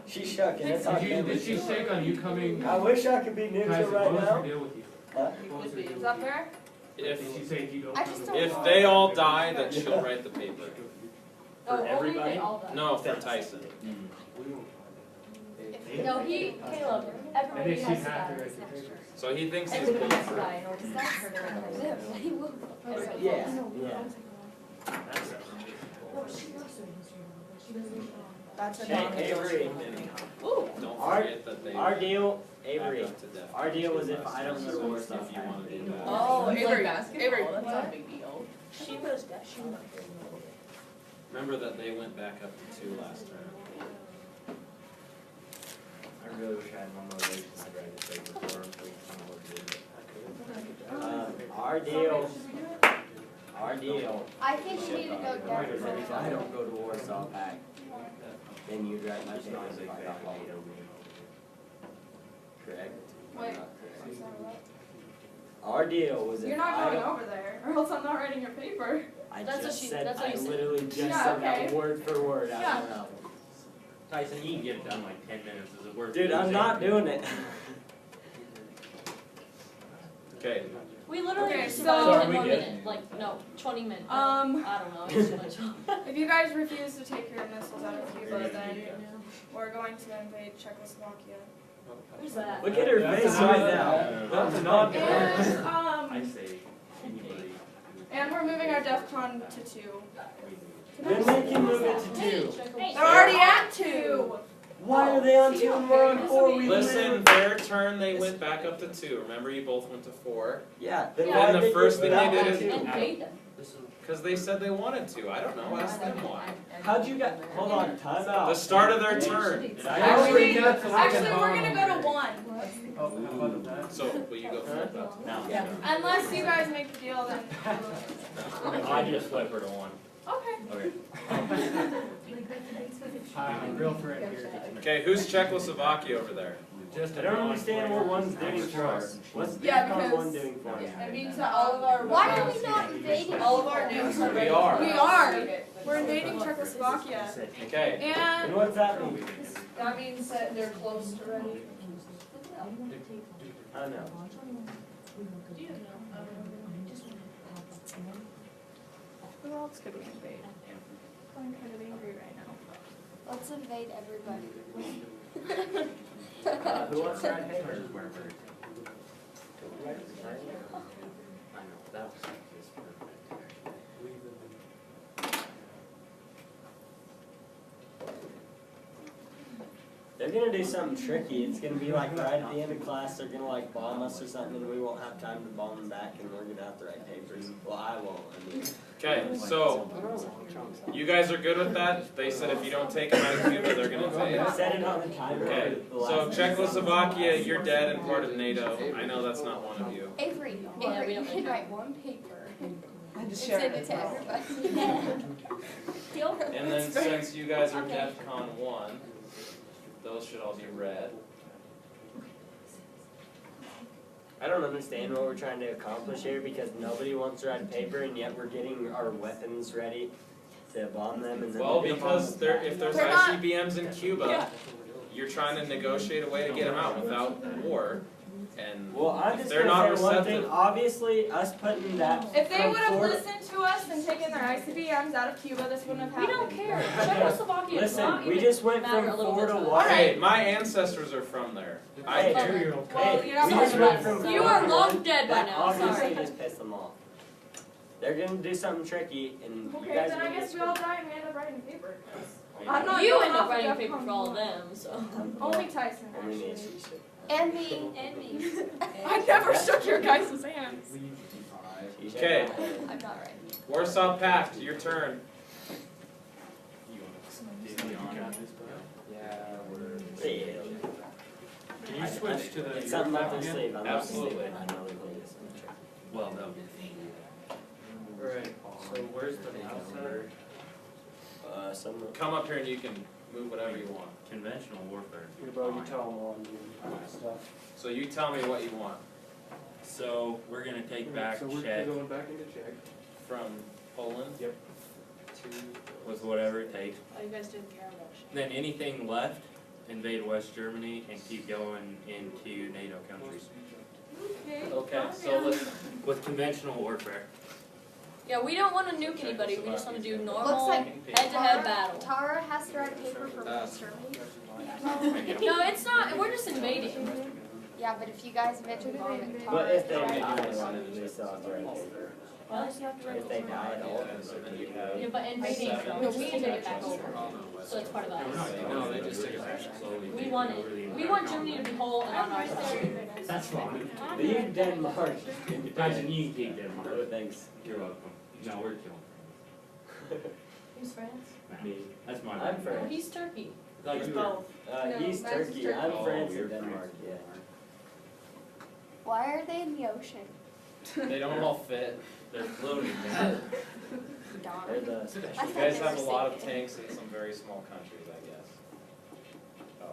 She shook and it's on Did she camera. shake on you coming? I wish I could be Tyson, neutral right what was her now. deal with you? Huh? What was her deal? is that fair? Did she say if you don't I come just to- don't If they all die, then she'll write the paper. Oh, only everybody? they all die. No, for Tyson. No, Caleb, everybody And then has she'd to have die. to write the paper. So he thinks he's Everybody cool. has to die in order for her to write it. Yeah, yeah. That's a Hey, Avery, Ooh. Don't Our- forget that they. our deal, back Avery, up to death. our deal was if I don't go to Warsaw. If you wanna do that. Oh, Avery, Avery. That's not a big deal. She was definitely. Remember that they went back up to 2 last term. I really wish I had more motivation. I'd write this paper for him, so he can work it. Our deal. I think we need to go down. If I don't go to Warsaw Pact, then you'd write my paper if I got one. Correct? Wait. Our deal was if You're not I going don't, over there, or else I'm not writing your paper. I That's what just she- said, that's what I you said. literally just Yeah, said that okay. word for word out Yeah. loud. Tyson, you can get it done in like 10 minutes. Is it worth Dude, I'm losing? not doing it. Okay. We literally Okay, just so- about So are 10 we more good? minutes, like, no, 20 minutes. Um, I don't know, it's too much. If you guys refuse to take your missiles out of Cuba, then we're going to invade Czechoslovakia. Who's that? Look at her face right now. That's not And, I say anybody. and we're moving our DEF CON to 2. Then we can move it to 2. They're already at 2. Why are they on 2 and we're on 4? We Listen, their turn, they went back up to 2. Remember, you both went to 4. Yeah. Then Yeah. why And the did they first go thing they back did to is- 2? And paid them. Because they said they wanted to. I don't know. Ask them why. How'd you get? Hold on. Time out. The start of their turn. Actually, we're gonna go to 1. Oh, how about that? So, will you go first? Yeah. Unless you guys make the deal, then. I just flip her to 1. Okay. Okay. Hi, I'm a real friend here. Okay, who's Czechoslovakia over there? Just I don't understand what one's doing for us. What's Yeah, DEFCON because- 1 doing for us? It means that all of our. Why are we not invading? All of our nukes are ready. We are. We are. We're invading Czechoslovakia. Okay. And And what's that mean? that means that they're close to ready. I don't know. Who else could we invade? I'm kind of angry right now. Let's invade everybody. Who wants to write papers? I know, that was just perfect. They're gonna do something tricky. It's gonna be like right at the end of class, they're gonna like bomb us or something, and we won't have time to bomb them back, and we're gonna have to write papers. Well, I won't. I mean, Okay, so you guys are good with that? They said if you don't take them out of Cuba, they're gonna invade. set it on the timer. Okay, for the so last- Czechoslovakia, you're dead and part of NATO. I know that's not one of you. Avery, Yeah, Avery, we you don't can like write one paper and just send it to everybody. Deal? And then since you guys are DEFCON 1, those should all be red. I don't understand what we're trying to accomplish here because nobody wants to write paper, and yet we're getting our weapons ready to bomb them, and then Well, we're gonna because bomb them back. if there's They're not- ICBMs in Cuba, you're trying to negotiate a way to get them out without war. And Well, I'm if just they're not gonna say one thing. receptive, Obviously, us putting that If they from would have Florida- listened to us and taken their ICBMs out of Cuba, this wouldn't have We happened. don't care. Czechoslovakia is not Listen, we even just went matter from a little 4 bit to to us. 1. hey, my ancestors are from there. I Hey, care. Well, Hey, you're not we just talking went about from You 4 are to long 1. dead by That now, obviously sorry. just pissed them off. They're gonna do something tricky, and you Okay, guys then are I gonna guess we get all die and we end up writing paper. 'cause screwed. I'm not You going end up off writing of paper DEFCON for all of 1. them, so. Only Tyson, Only me. actually. And me. And me. I never shook your guys' hands. Okay. I'm not ready. Warsaw Pact, your turn. Yeah, Can you switch to the? it's something up their again? sleeve. I'm not Absolutely. sleeping. I know they're gonna do something tricky. Well, no. Right, so where's the mouse at? Some. Come up here and you can move whatever you want. Conventional warfare. Here, bro, you tell them all and stuff. So you tell me what you want So we're gonna take back So we're Czech going back into Czech. from Poland. Yep. with whatever it takes. Oh, you guys didn't care about shit. Then anything left, invade West Germany and keep going into NATO countries Okay, so listen. with conventional warfare. Yeah, we don't wanna nuke anybody, we just wanna do Looks normal like head-to-head battle. Tara has to write paper for West Germany. No, it's not, we're just invading. Yeah, but if you guys eventually bomb it, But Tara if they has to die, write they still have to write paper. Well, If they die at all, then they can do yeah, but invading, no, we take it back over, so it's part of us. No, they just take it back. We want it, we want Germany to be whole and on our side. That's fine. Leave Denmark. Tyson, you can keep Denmark. Oh, thanks. You're welcome. No, we're killing. Who's France? Me. That's my. I'm Oh, French. he's Turkey. Thought you were. No, He's that's Turkey. Turkey. I'm Oh, France you're and Denmark. Yeah. Why are they in the ocean? They don't all fit. They're floating, man. They're Darn. the I special. You thought guys they have a were lot of sinking. tanks in some very small countries, I guess. Oh,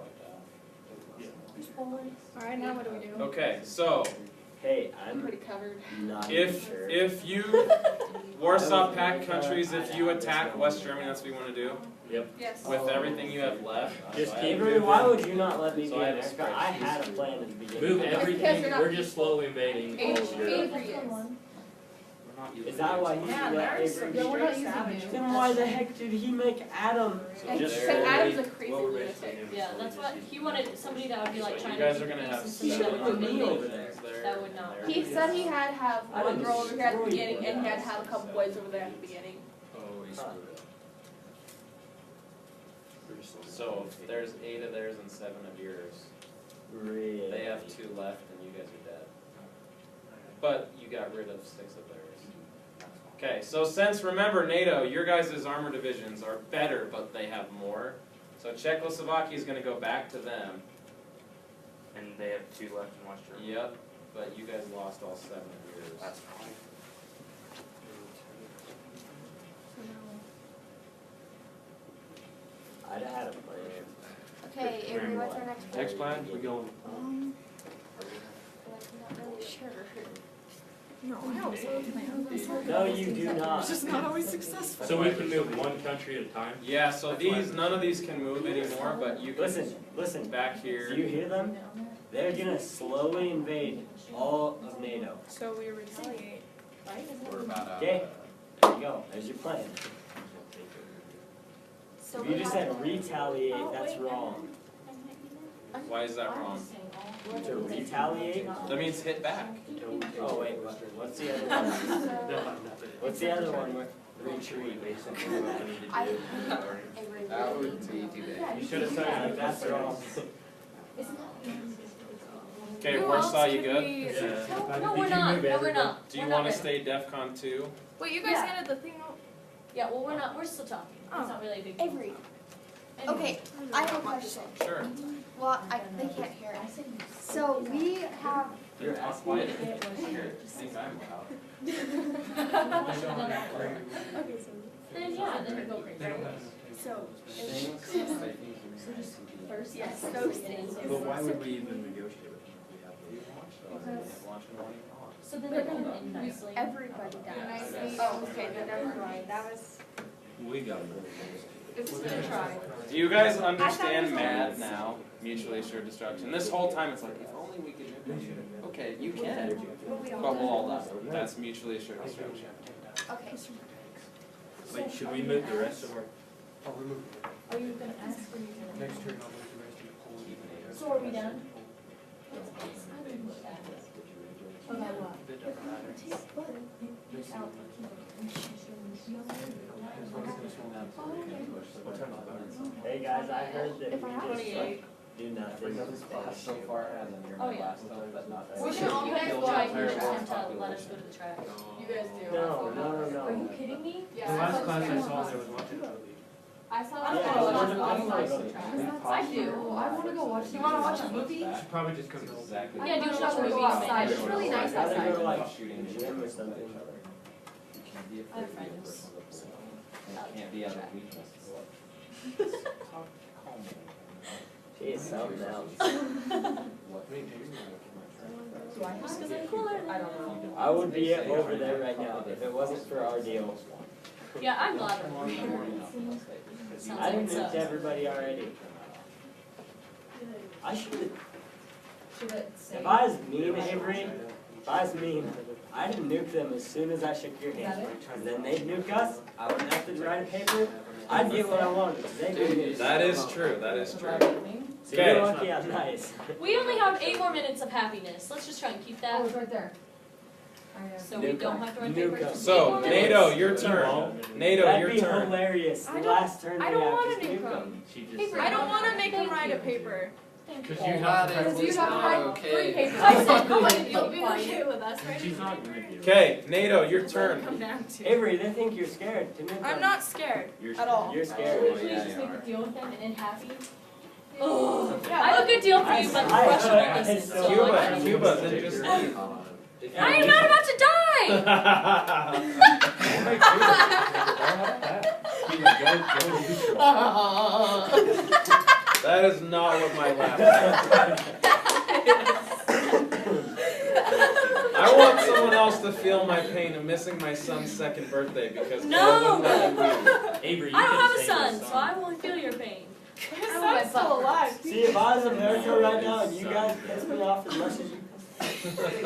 like Who's Poland? Alright, now what do we do? that. Okay, so Hey, I'm I'm pretty covered. not even if sure. you Warsaw Pact countries, if you attack West Germany, that's what we want to do. Yes. With everything you have left. Just so I keep have- Avery, why would you not let me be So I have a America? I had a plan at the beginning. Move Because everything, you're not- we're just slowly invading all of Europe. Avery is. Is that why he Man, let there's some Avery? we're not straight using savage. you. Then why the heck did he make Adam? And just Adam's a what crazy we're lunatic. basically doing Yeah, is that's we're what, just he wanted somebody that would be like So trying you to guys keep are gonna have peace He and should shit have with put me everybody. over there. That would not. He said he had to have I one didn't girl over here at the destroy beginning, you. and he had to have a couple boys over there at the beginning. So there's 8 of theirs and 7 of yours. Really? They have 2 left and you guys are dead. But you got rid of 6 of theirs. Okay, so since, remember, NATO, your guys' armor divisions are better, but they have more. So Czechoslovakia is going to go back to them. And they have 2 left in West Germany. Yep, but you guys lost all 7 of yours. That's fine. I'd had a plan. Okay, Avery, what's our next plan? Next plan? We going. I'm not really sure. No, I always have a plan. No, you do not. It's just not always successful. So we can move one country at a time? Yeah, so these, none of these can move anymore, but you can Listen, back do you here. hear them? They're gonna slowly invade all of NATO. So we retaliate. Okay? There you go, there's your plan. So If we you just have said retaliate, that's wrong. Why is that wrong? To retaliate? That means hit back. Oh wait, what's the other one? What's the other one with retreat? I Avery, That would be too bad. You should have Yeah, said that's wrong. Okay, Who Warsaw, else you could good? we- No, we're not, no, we're not. Do you We're not want to ready. stay DEFCON 2? Wait, you guys Yeah. handed the thing out? Yeah, well, we're not, we're still talking. It's Oh. not really a big deal. Avery, Anyway. okay, I have a question. Sure. Well, they can't hear us. So we have, They're not quiet. Here, think I'm loud. Then, yeah, then you go crazy. so, First, yes, those things. But why would we even negotiate with them? So then they're gonna end nicely. Everybody dies. Oh, okay, then never mind. That was. We got it. It's a try. Do you guys understand MAD now? Mutually assured destruction. This whole time it's like, if only we could. Okay, you can. But we'll all die. That's mutually assured destruction. Okay. Wait, should we move the rest of our? Are you gonna ask for your turn? Next turn, I'll move the rest of the So are we done? Okay, what? Hey guys, I heard that If I have we just 28. like do nothing. So far, and then you're Oh, my yeah. last one, but not. You guys try to let us go to the track. You guys do. No. Are you kidding me? Yeah. The last class I saw there was watching a movie. I saw I it. don't Yeah, know. I wanna go to the I do. I wanna go watch. You wanna watch a movie? Should probably just come to. Exactly. Yeah, do you Let's want to go go outside? It's really nice I'd rather outside. go to like Shooting the gym or something. I have friends. Can't be out of weakness. Jeez, something else. Just because I'm cooler than I don't know. I would be over there right now if it wasn't for our deal. Yeah, I'm glad we're Sounds I like it nuked sucks. everybody already. I should. Should it say? If I was mean, Avery, if I was mean, I'd nuke them as soon as I shook your hand. And then they'd nuke us. I wouldn't have to write a paper. I'd get what I wanted. They do. That is true, that is true. So you're lucky I'm nice. We only have 8 more minutes of happiness. Let's just try and keep that. right there. So we don't have to write papers. So, NATO, your turn. NATO, That'd your be turn. hilarious. I The don't- last turn I we don't have, wanna just nuke nuke them. them. She just. I don't wanna make him Thank write a you. paper. Thank Because you. you have to. Because you have to write 3 papers. I said, You'll you'll be be okay with us, right? She's not gonna do it. Okay, NATO, your turn. Come down to. Avery, they think you're scared to nuke them. I'm not scared You're at all. You're Can scared. we please just make a deal with them and end happy? Oh, Yeah, I have a good deal for you, but Russia won't listen, so I Cuba, can't. Cuba, then just leave. I am not about to die! That is not what my laugh is. I want someone else to feel my pain of missing my son's 2nd birthday because No! wouldn't let him leave. Avery, you I don't can have a sing son, this so I song. won't feel your pain. His son's still alive. See, if I was in America right now and you guys piss me off as much as you,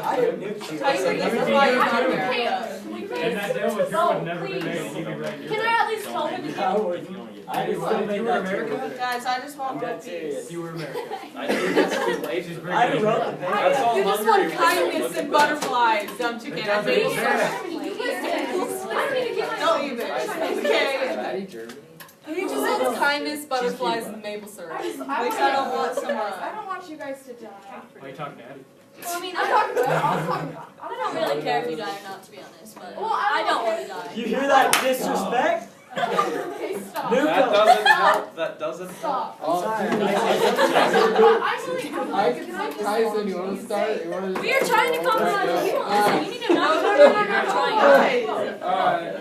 I would nuke you. Tyson, this is why you have to pay us. No, never been please. made, you can write Can I at least tell him again? I would. I just still make that too. Guys, I just want I'm world dead serious. peace. You were American. I think that's too late. She's I bringing wrote it. the paper. That's all You just Hungary want was. kindness and butterflies, don't you, It doesn't Kennedy? exist. I don't even get my. Don't even. Okay. Maddie, Germany. He just wants kindness, butterflies, and maple syrup. I At least I don't want some. I don't want you guys to die. Why are you talking to Abby? Well, I mean, I'm talking about. I'm talking about. I don't really care if you die or not, to be honest, but Well, I I'm don't want okay. to die. You hear that disrespect? Okay, stop. Nuke That him. doesn't help. That doesn't help. Stop. I'm sorry. I'm really. Tyson, you wanna start? You wanna We are trying to compromise. You need to know. Alright.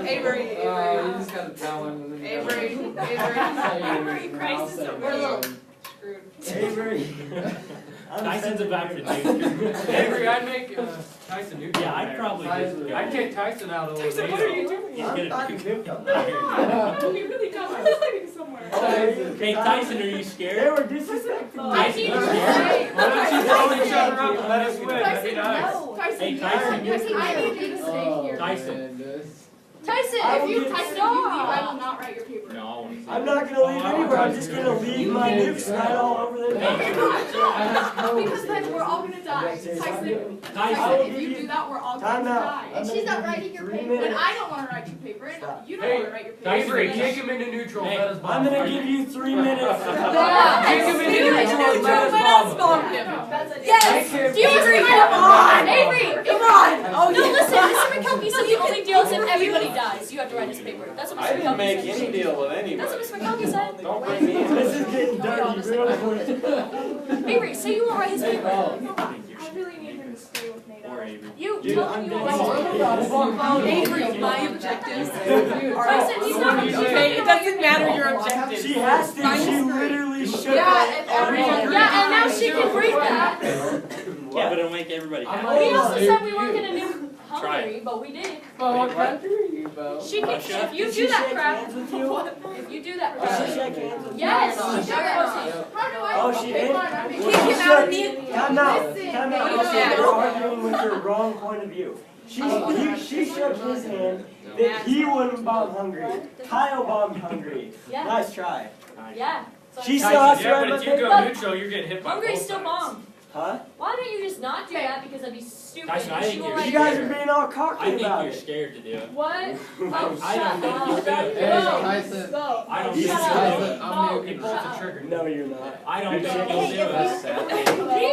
Avery, you Avery. just gotta tell him. and then you gotta- Avery, Avery Christ is We're a little over. screwed. Avery. Tyson's about to nuke. Avery, I'd make Tyson Newton. Yeah, I'd probably just go. I'd kick Tyson out of the Tyson, what are you doing? He's I'm gonna not nuke. We really don't. I'm hiding somewhere. Hey Tyson, are you They scared? were disrespecting me. I need to Why don't you throw each other up and let us win? That'd be Tyson, nice. no. Tyson, Hey, yes. Tyson. Yes, I need you to stay here. Tyson. man, this- Tyson, I if will you get- Tyson, if you leave, I will not write your paper. No, I wanna see. I'm not gonna leave anywhere. I'm just gonna leave my nukes right all over the No, place. you're not. Because then we're all gonna die. Tyson, Tyson. if you do that, we're all Time going to out. die. And she's not writing your 3 paper. And minutes. I don't want to write your paper, and Stop. you don't Hey, want to write your paper. Avery, And kick him into neutral. Hey, Let us I'm bomb. gonna give you 3 minutes. Yeah, Kick him into neutral. Let us bomb bomb. him. That's a Yes! do you Avery, agree? come on! Avery, Come on! Oh, no, yeah. listen, Mr. McCulkey said the only deal is if everybody dies, you have to write his paper. That's what I Mr. didn't McCulkey make said. any deal with That's anybody. what Mr. McCulkey said. Don't bring me into This this. is getting dirty real quick. Avery, so you won't write his paper. I really need him to stay with NATO. Or Avery. You Dude, tell him I'm you dead won't write his paper. Avery, my objectives Tyson, he's not gonna Okay, it doesn't matter your She objectives. has to. She literally should. Yeah, and everyone. Yeah, and now she can break that. Yeah, but it'll make everybody We happy. also said we weren't gonna nuke Hungary, but we did. Bo, what country are you, Bo? She can, if you Did do she that shake crap, hands with you? if you do that Did she crap. shake hands with you? Yes, No, she no, does. How do I? Oh, she okay, did? fine, I'm Well, making- Kick she him out should. immediately. Time out. Listen, Time no, out. no, You're no. arguing with your wrong point of view. She shook his hand that he wouldn't bomb Hungary. Kyle bombed Hungary. Yeah, Nice try. yeah. So She Tyson- still has to Yeah, write but my if you paper. go neutral, you're getting hit by Hungary's both still sides. bombed. Huh? Why don't you just not do that because that'd be stupid. Tyson, I and think she will you're write You your guys are paper. being all I cocky think about you're it. scared to do it. What? I don't Shut think up. you'll do it. Hey, No. Tyson. Go. I don't He's think Shut you'll up. do it. I'm He nuking. pulls the trigger. No, you're not. I don't think Hey, you'll do if it. Keep I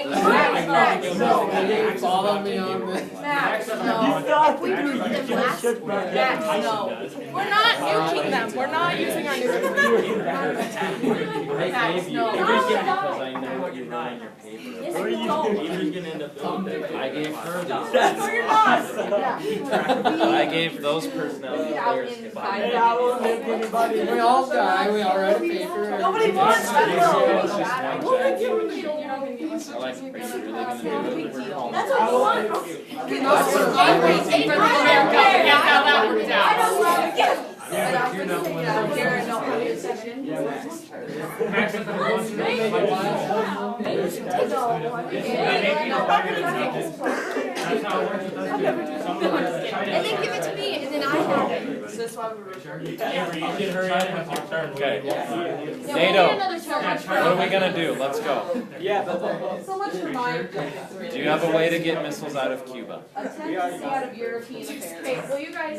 quiet. don't think you'll No, do it. you Max is follow about me to on do this. it. Max, You no. thought to do it. You just shook my Max, hand. Tyson no. does. We're not nuking them. We're not using our nuke. Max, no. Avery's gonna- Because I know what you're writing your paper. Yes, What are you you don't. doing? Avery's gonna end up doing it. I gave her the. That's I gave those personality players. Hey, I won't make anybody. We all die, we all write a paper. Nobody wants that though. We'll make you a shield. You're not gonna give us I like, are you really gonna do it? We're calling That's it. what you want. Avery, how that worked I out. don't know. Yeah, but you're not one of those. Karen, no. Yeah, Max. Max is the one who Great. makes That's how it works with us. And then give it to me, and then I have it. Is this why we were recording? Avery, you can hurry up with your turn. Okay. Yeah, we'll NATO. need another turn. What are we gonna do? Let's go. Yeah, but So much for my objectives. Do you have a way to get missiles out of Cuba? Attempt to stay out of European affairs. Okay, will you guys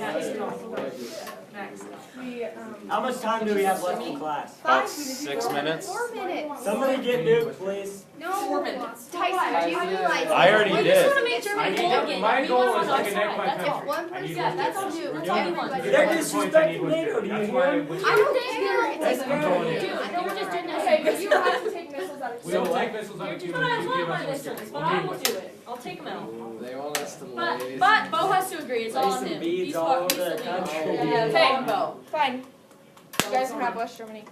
Next. we how much time do we have left in class? About 6 minutes. 4 minutes. Somebody get nuked, please. No. 4 minutes. Tyson, do you realize? I already We did. just want to make Germany whole again. My We goal want is one to on connect side. my That's If all. country. one person, Yeah, that's all. do. That's That's all we everybody. want. They're disrespecting NATO, do you That's hear why. them? I don't care. It's That's like, good. I don't We're just doing this. Okay, but you have to take missiles out of We don't take missiles out You're of just Cuba. gonna You want give my us missiles, but we'll I deal will with do it. I'll take them out. They want us to But laze. Bo has to agree. It's all Lay on some him. beads He's all part. over He's the the leader. country. Yeah, Hey. Bo. Fine. You guys can have West Germany.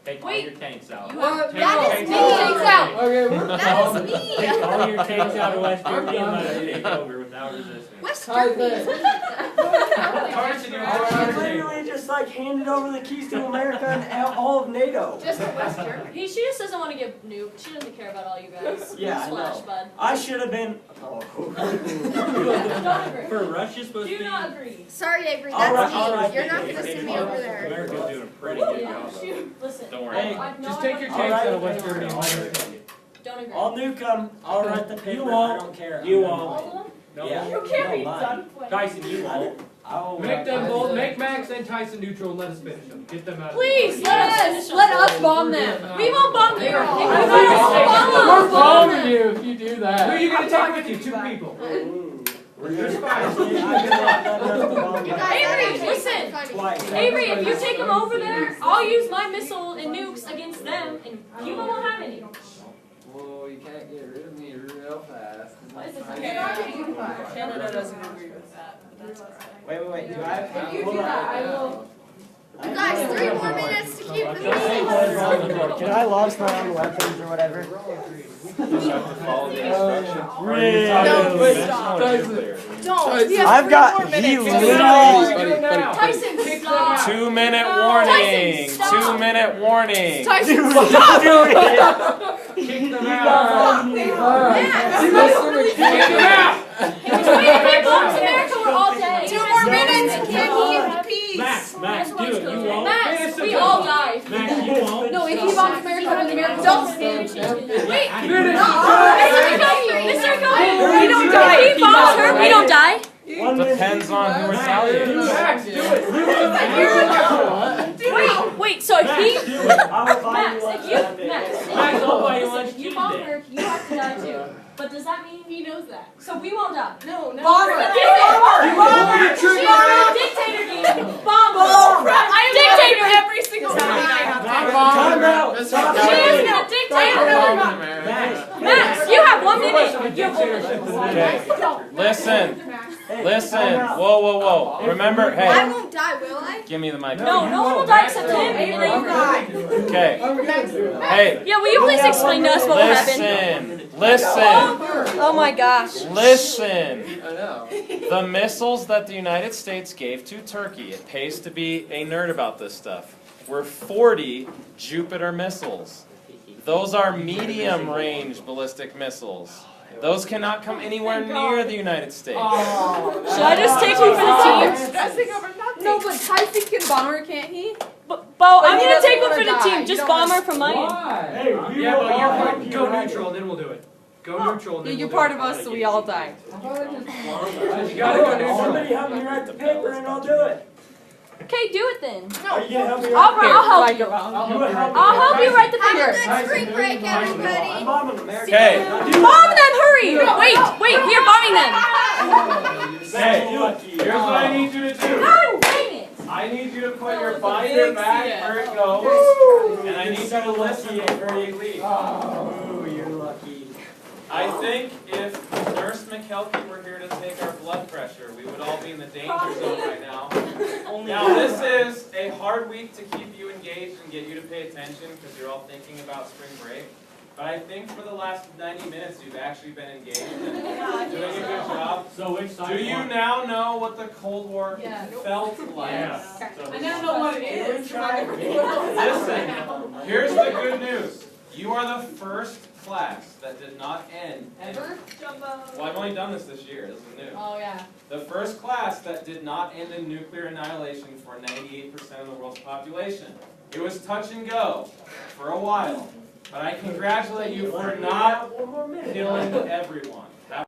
Take all your tanks out. You What? have. that is me. Takes out. Okay, we're That is me. Take all your tanks out of West Germany and let us take over without resistance. West Tyson. Germany. Carson, you're She already literally just like handed over the keys to America and all of NATO. Just to West Germany. She just doesn't want to get nuked. She doesn't care about all you guys. Yeah, I Newsflash, know. bud. I should have been. Oh. Don't Don't agree. For Russia's supposed to Do be. not agree. Sorry, Avery, All that's right, me. all right, You're not Avery. gonna send me over there. America's doing a pretty good Yeah, job. though. shoot. Listen. Don't worry. Hey, I know just I take want your to- tanks out of All right, West Germany and Avery. let her- Don't agree. I'll nuke them. I'll write the paper. won't. I don't care. You I'm won't. All done. of them? No. Yeah. You can't be No, lie. done playing. Tyson, you won't. I'll Make them I both, did. make Max and Tyson neutral and let us finish them. Get them out of Please, the let us bomb them. We won't bomb them. If you We're want us to bomb We're them, bomb bombing them. you if you do Who are that. you gonna I'm take not with you? gonna Two do that. people. We're You're good. fine. I'm gonna let them bomb You guys, Avery, I'm listen. twice. Avery, if you take them over there, I'll use my missile and nukes against them, and Cuba won't have any. Whoa, you can't get rid of me real fast. What is it? Canada doesn't agree with that, but that's alright. Wait. Do I have? If you do hold on. that, I will. You guys, 3 more minutes to keep the Can I launch my own weapons or whatever? Follow the Oh, instructions. Really? No, stop. Don't. He has I've 3 got. more He minutes. literally. Tyson, stop. 2-minute warning. Tyson, stop. 2-minute warning. Tyson, Dude, stop. doing it. Kick them Stop. out. They Alright. Max, Listen you to really Kick Kick them out. Wait, if he bombs America, we're all dead. 2 more minutes. Can't keep peace. Max, do it. You won't. Max, Finish we the all job. die. Max, you won't. No, if he bombs America, then America don't stand. Wait, Finish No. Mr. Kobe, We don't die. if he bombs her, we don't die. 1 minute. Depends on who retaliates. Max, do it. Wait, so if he, I will buy Max, you lunch if you, that day. Max, Max, I'll buy you listen, lunch if you bomb Tuesday. her, you have to die too. But does that mean He knows that. so we won't die? No, no. Bomber! Bomber! She's a Bomber! dictator, dude! Bomber! I am Dictator! every single time I have Time to. Time out. She is a dictator! Max, you have 1 minute! You have 1 minute. Okay. Listen. Hey, Listen. time out. Whoa. Remember, I hey, won't die, will I? give me the mic. No, no one will die except him. Avery will die. Okay. Hey, Yeah, will you please explain to us what will happen? listen. Oh my gosh. Listen. I know. The missiles that the United States gave to Turkey, it pays to be a nerd about this stuff, were 40 Jupiter missiles. Those are medium-range ballistic missiles. Those cannot come anywhere near the United States. Should I just take you for the team? Stressing over nothing. No, but Tyson can bomb her, can't he? Bo, I'm he gonna doesn't take one wanna for the die. team. You Just don't bomb wanna- her from my end. Why? Hey, we Yeah, will but all you're help part, you go right neutral and then we'll do it. Go neutral and then You're we'll part do of it. us, so we all die. You gotta go neutral. Somebody help me write the paper and I'll do it. Okay, do it then. Are you gonna help me I'll write help you. the paper? You will help me I'll help you write the Have a paper. good spring break, I'm everybody. bombing America. Okay. Bomb them! Hurry! Wait, we're bombing them. Hey, here's what I need you to do. God dang it! I need you to put your binder back where it goes, and I need you to listen before you leave. Oh, you're lucky. I think if Nurse McKelkey were here to take our blood pressure, we would all be in the danger zone right now. Now, this is a hard week to keep you engaged and get you to pay attention because you're all thinking about spring break. But I think for the last 90 minutes, you've actually been engaged and doing a good job. So which side? Do you now know what the Cold War Yeah. felt like? Yeah. I now know what it is. Listen, here's the good news. You are the first class that did not end. Ever? Jumbo. Well, I've only done this year. This is new. Oh, yeah. The first class that did not end in nuclear annihilation for 98% of the world's population. It was touch and go for a while. But I congratulate you for not killing everyone.